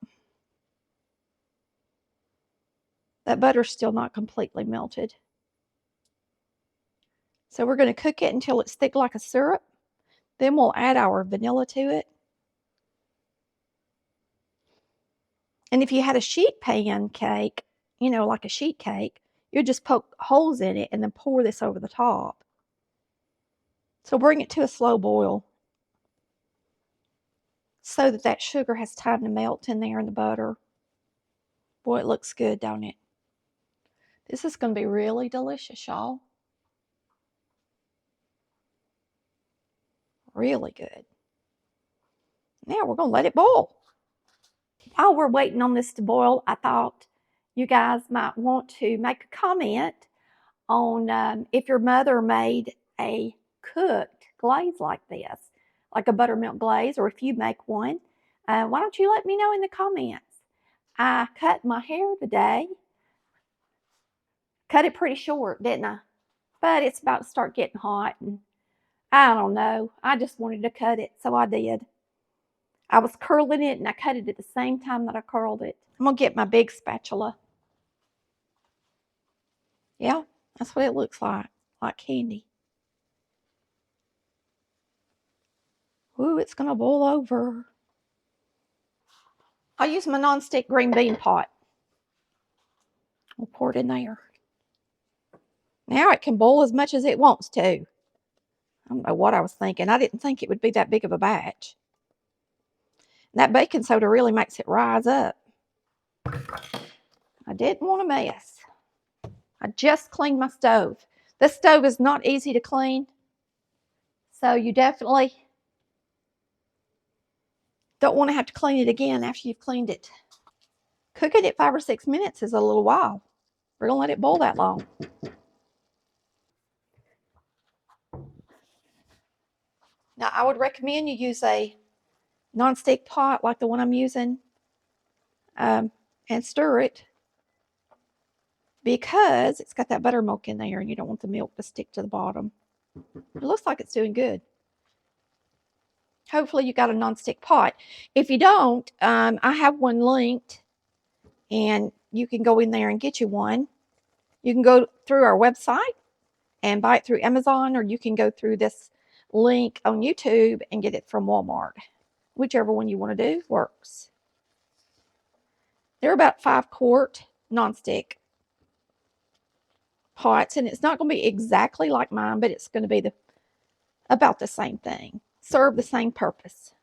That butter's still not completely melted. So we're going to cook it until it's thick like a syrup. Then we'll add our vanilla to it. And if you had a sheet pan cake, you know, like a sheet cake, you'd just poke holes in it and then pour this over the top. So bring it to a slow boil so that sugar has time to melt in there in the butter. Boy, it looks good, don't it? This is going to be really delicious, y'all. Really good. Now we're going to let it boil. While we're waiting on this to boil, I thought you guys might want to make a comment on if your mother made a cooked glaze like this, like a buttermilk glaze, or if you make one. Why don't you let me know in the comments? I cut my hair today. Cut it pretty short, didn't I? But it's about to start getting hot, and I don't know. I just wanted to cut it, so I did. I was curling it, and I cut it at the same time that I curled it. I'm going to get my big spatula. Yeah, that's what it looks like candy. Ooh, it's going to boil over. I'll use my nonstick green bean pot. We'll pour it in there. Now it can boil as much as it wants to. I don't know what I was thinking. I didn't think it would be that big of a batch. That baking soda really makes it rise up. I didn't want to mess. I just cleaned my stove. This stove is not easy to clean, so you definitely don't want to have to clean it again after you've cleaned it. Cooking it 5 or 6 minutes is a little while. We're going to let it boil that long. Now, I would recommend you use a nonstick pot like the one I'm using, and stir it, because it's got that buttermilk in there and you don't want the milk to stick to the bottom. It looks like it's doing good. Hopefully you got a nonstick pot. If you don't, I have one linked, and you can go in there and get you one. You can go through our website and buy it through Amazon, or you can go through this link on YouTube and get it from Walmart. Whichever one you want to do works. They're about 5-quart nonstick pots, and it's not going to be exactly like mine, but it's going to be about the same thing. Serve the same purpose.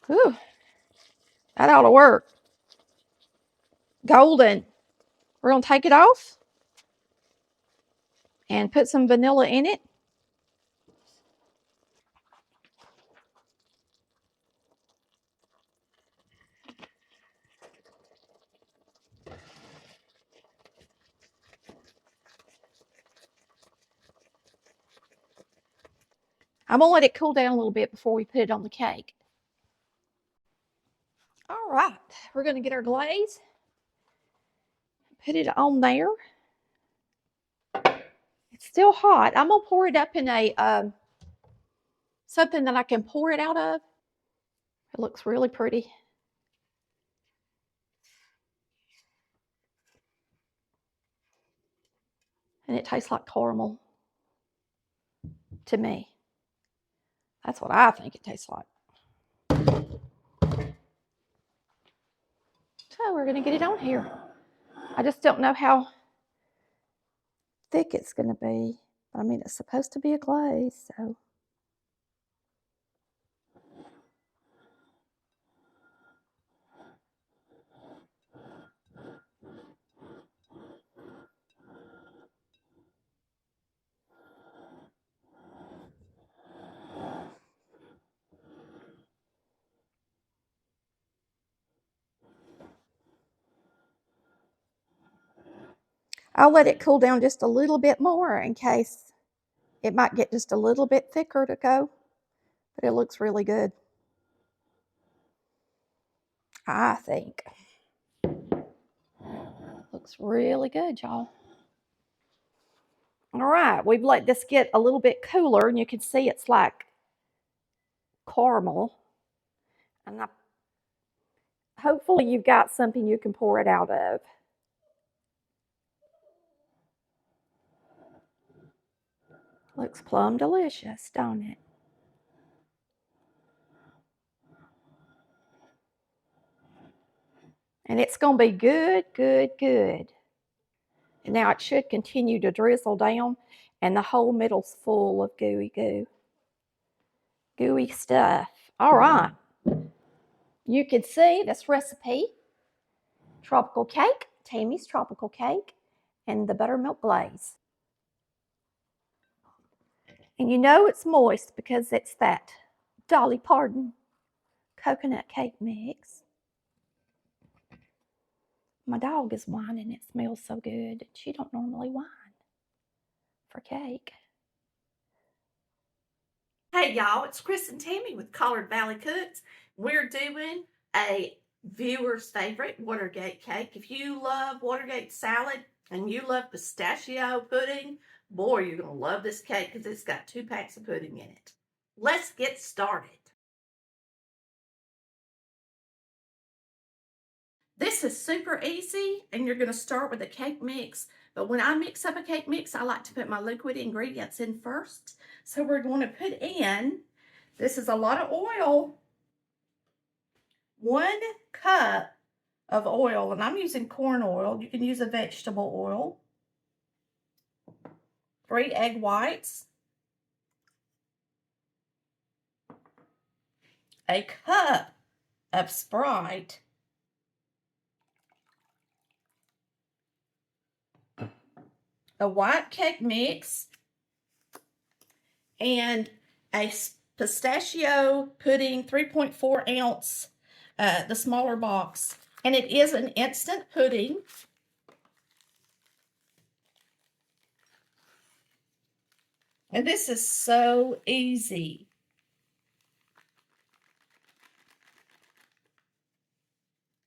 Whew, that ought to work. Golden. We're going to take it off and put some vanilla in it. I'm going to let it cool down a little bit before we put it on the cake. All right, we're going to get our glaze. Put it on there. It's still hot. I'm going to pour it up in a something that I can pour it out of. It looks really pretty. And it tastes like caramel to me. That's what I think it tastes like. So we're going to get it on here. I just don't know how thick it's going to be. I mean, it's supposed to be a glaze, so. I'll let it cool down just a little bit more in case it might get just a little bit thicker to go, but it looks really good, I think. Looks really good, y'all. All right, we've let this get a little bit cooler, and you can see it's like caramel. And hopefully you've got something you can pour it out of. Looks plum delicious, don't it? And it's going to be good, good, good. And now it should continue to drizzle down, and the whole middle's full of gooey stuff. All right. You can see this recipe, tropical cake, Tammy's tropical cake, and the buttermilk glaze. And you know it's moist because it's that Dolly Parton coconut cake mix. My dog is whining. It smells so good. She don't normally whine for cake. Hey y'all, it's Chris and Tammy with Collard Valley Cooks. We're doing a viewer's favorite Watergate cake. If you love Watergate salad and you love pistachio pudding, boy, you're going to love this cake because it's got 2 packs of pudding in it. Let's get started. This is super easy, and you're going to start with a cake mix. But when I mix up a cake mix, I like to put my liquid ingredients in first. So we're going to put in, this is a lot of oil, 1 cup of oil, and I'm using corn oil. You can use a vegetable oil. 3 egg whites. A cup of Sprite. A white cake mix. And a pistachio pudding 3.4 ounce the smaller box. And it is an instant pudding. And this is so easy.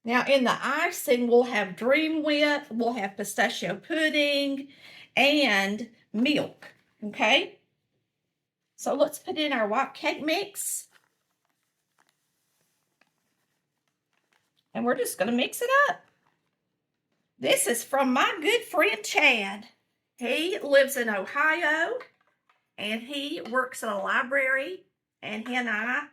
Now, in the icing, we'll have Dream Whip, we'll have pistachio pudding, and milk, okay? So let's put in our white cake mix. And we're just going to mix it up. This is from my good friend Chad. He lives in Ohio, and he works at a library, and he and I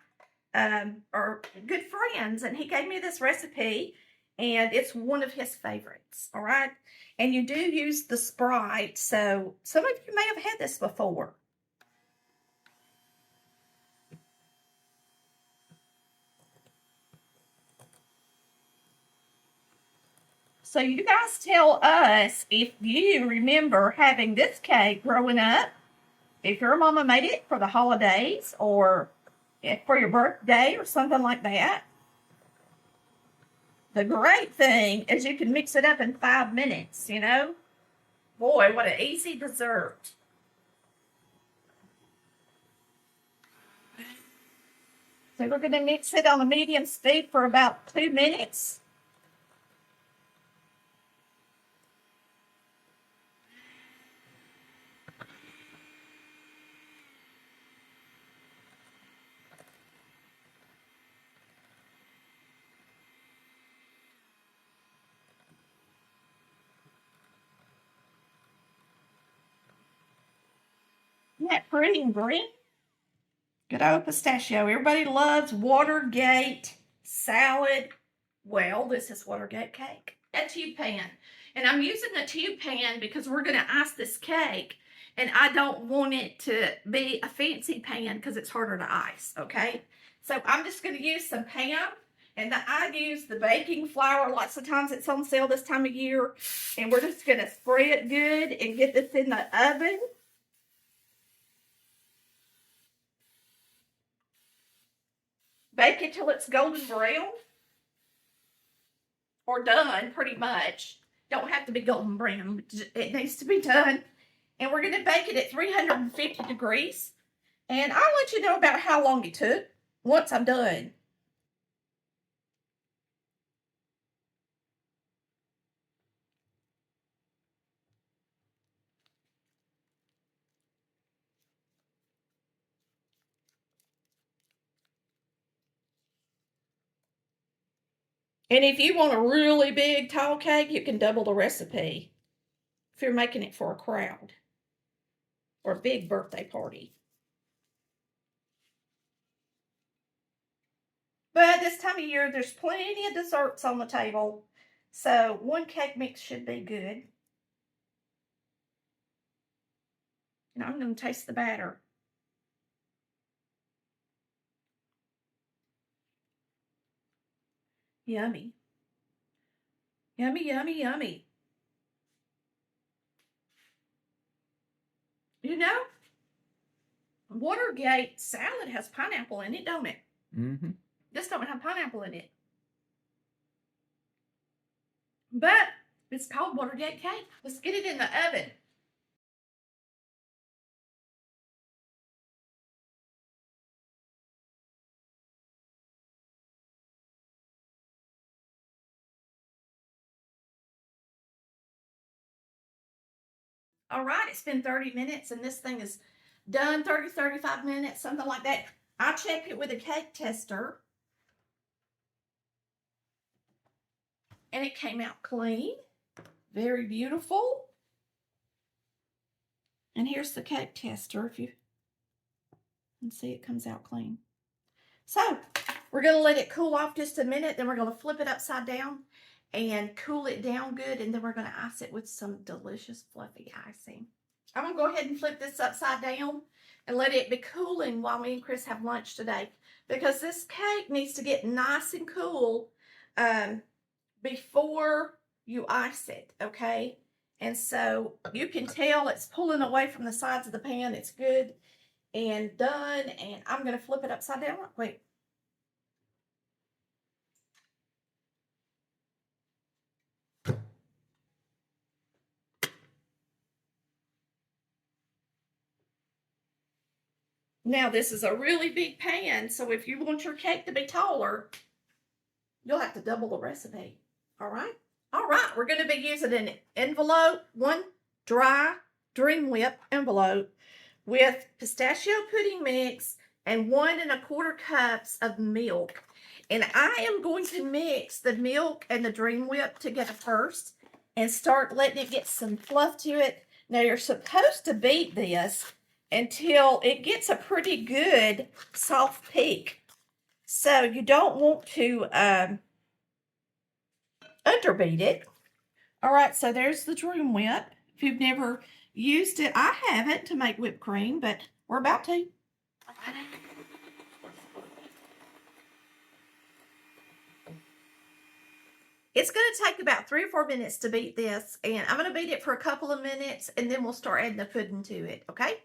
are good friends, and he gave me this recipe, and it's one of his favorites. All right, and you do use the Sprite, so some of you may have had this before. So you guys tell us if you remember having this cake growing up, if your mama made it for the holidays or for your birthday or something like that. The great thing is you can mix it up in 5 minutes, you know? Boy, what an easy dessert. So we're going to mix it on a medium speed for about 2 minutes. Isn't that pretty and green? Good old pistachio. Everybody loves Watergate salad. Well, this is Watergate cake. A tube pan. And I'm using a tube pan because we're going to ice this cake. And I don't want it to be a fancy pan because it's harder to ice, okay? So I'm just going to use some Pam. And I use the baking flour. Lots of times it's on sale this time of year. And we're just going to spray it good and get this in the oven. Bake it till it's golden brown. Or done, pretty much. Don't have to be golden brown. It needs to be done. And we're going to bake it at 350 degrees. And I'll let you know about how long it took once I'm done. And if you want a really big tall cake, you can double the recipe if you're making it for a crowd or a big birthday party. But this time of year, there's plenty of desserts on the table. So 1 cake mix should be good. Now I'm going to taste the batter. Yummy. Yummy, yummy, yummy. You know, Watergate salad has pineapple in it, don't it? Mm-hmm. This don't have pineapple in it. But it's called Watergate cake. Let's get it in the oven. All right, it's been 30 minutes and this thing is done, 30, 35 minutes, something like that. I checked it with a cake tester and it came out clean. Very beautiful. And here's the cake tester if you can see it comes out clean. So we're going to let it cool off just a minute. Then we're going to flip it upside down and cool it down good. And then we're going to ice it with some delicious fluffy icing. I'm going to go ahead and flip this upside down and let it be cooling while me and Chris have lunch today. Because this cake needs to get nice and cool before you ice it, okay? And so you can tell it's pulling away from the sides of the pan. It's good and done. And I'm going to flip it upside down real quick. Now this is a really big pan, so if you want your cake to be taller, you'll have to double the recipe. All right? All right, we're going to be using an envelope, one dry Dream Whip envelope with pistachio pudding mix and 1¼ cups of milk. And I am going to mix the milk and the Dream Whip together first and start letting it get some fluff to it. Now you're supposed to beat this until it gets a pretty good soft peak. So you don't want to underbeat it. All right, so there's the Dream Whip. If you've never used it, I haven't to make whipped cream, but we're about to. It's going to take about 3 or 4 minutes to beat this, and I'm going to beat it for a couple of minutes, and then we'll start adding the pudding to it, okay?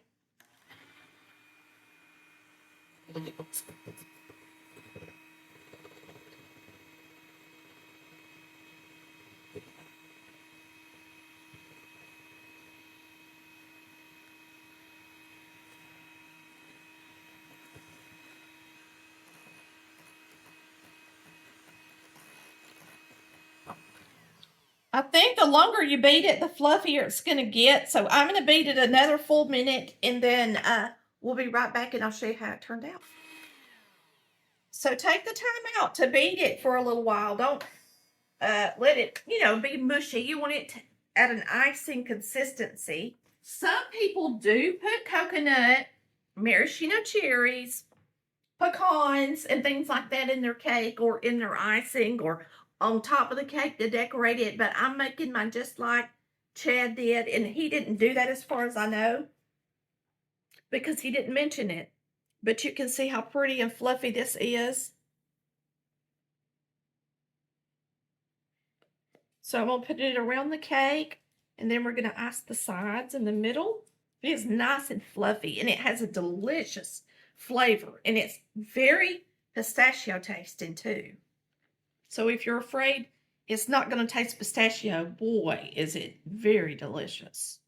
I think the longer you beat it, the fluffier it's going to get. So I'm going to beat it another full minute, and then we'll be right back, and I'll show you how it turned out. So take the time out to beat it for a little while. Don't let it, be mushy. You want it at an icing consistency. Some people do put coconut, maraschino cherries, pecans, and things like that in their cake or in their icing or on top of the cake to decorate it, but I'm making mine just like Chad did, and he didn't do that as far as I know because he didn't mention it. But you can see how pretty and fluffy this is. So I'm going to put it around the cake, and then we're going to ice the sides in the middle. It is nice and fluffy, and it has a delicious flavor, and it's very pistachio tasting too. So if you're afraid it's not going to taste pistachio, boy, is it very delicious.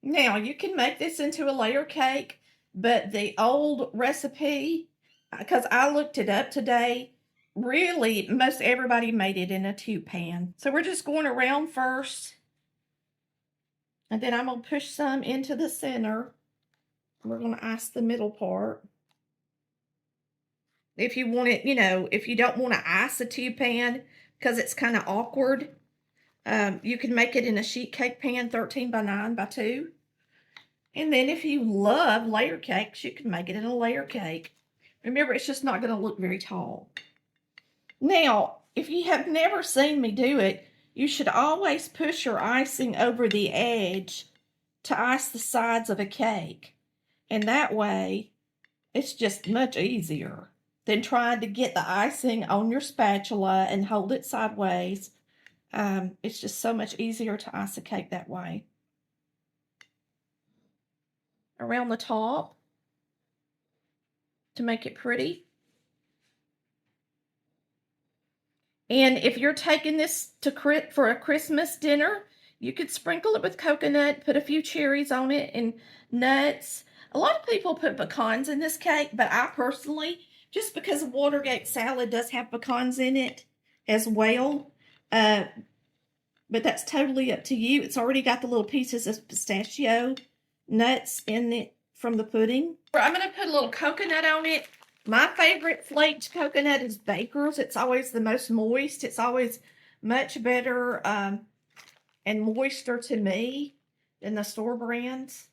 Now, you can make this into a layer cake, but the old recipe, because I looked it up today, really, most everybody made it in a 2-pan. So we're just going around first, and then I'm going to push some into the center. We're going to ice the middle part. If you want it, if you don't want to ice a 2-pan because it's kind of awkward, you can make it in a sheet cake pan, 13 by 9 by 2. And then if you love layer cakes, you can make it in a layer cake. Remember, it's just not going to look very tall. Now, if you have never seen me do it, you should always push your icing over the edge to ice the sides of a cake. And that way, it's just much easier than trying to get the icing on your spatula and hold it sideways. It's just so much easier to ice a cake that way. Around the top to make it pretty. And if you're taking this for a Christmas dinner, you could sprinkle it with coconut, put a few cherries on it and nuts. A lot of people put pecans in this cake, but I personally, just because Watergate salad does have pecans in it as well, but that's totally up to you. It's already got the little pieces of pistachio nuts in it from the pudding. I'm going to put a little coconut on it. My favorite flaked coconut is Baker's. It's always the most moist. It's always much better and moister to me than the store brands.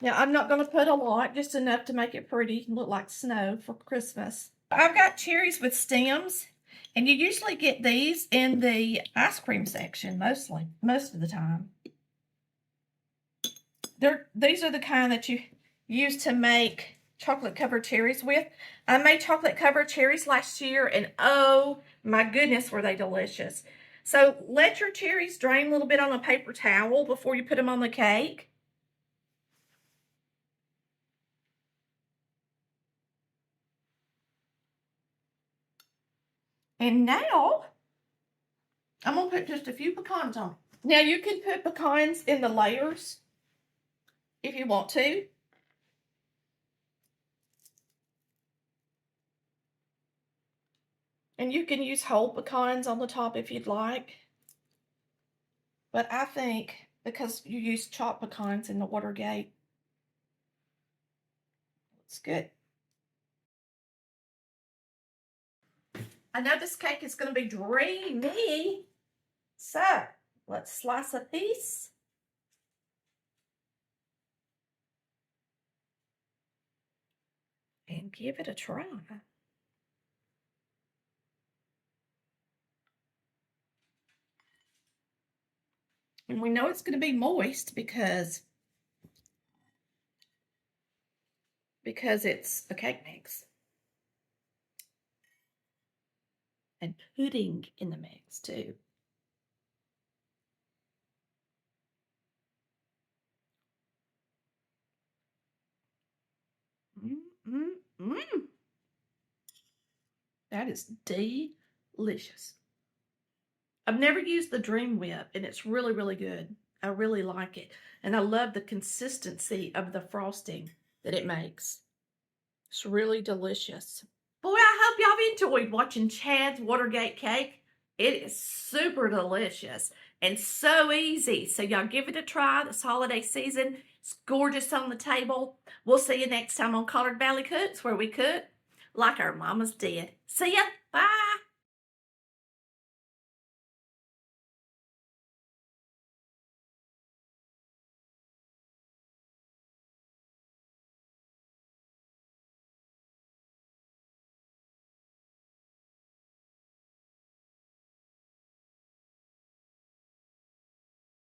Now, I'm not going to put a lot, just enough to make it pretty and look like snow for Christmas. I've got cherries with stems, and you usually get these in the ice cream section, most of the time. These are the kind that you use to make chocolate covered cherries with. I made chocolate covered cherries last year, and oh my goodness, were they delicious. So let your cherries drain a little bit on a paper towel before you put them on the cake. And now I'm going to put just a few pecans on. Now you can put pecans in the layers if you want to. And you can use whole pecans on the top if you'd like. But I think because you use chopped pecans in the Watergate, it's good. I know this cake is going to be dreamy. So let's slice a piece. And give it a try. And we know it's going to be moist because it's a cake mix. And pudding in the mix too. That is delicious. I've never used the Dream Whip, and it's really, really good. I really like it. And I love the consistency of the frosting that it makes. It's really delicious. Boy, I hope y'all enjoyed watching Chad's Watergate cake. It is super delicious and so easy. So y'all give it a try this holiday season. It's gorgeous on the table. We'll see you next time on Collard Valley Cooks, where we cook like our mamas did. See ya. Bye.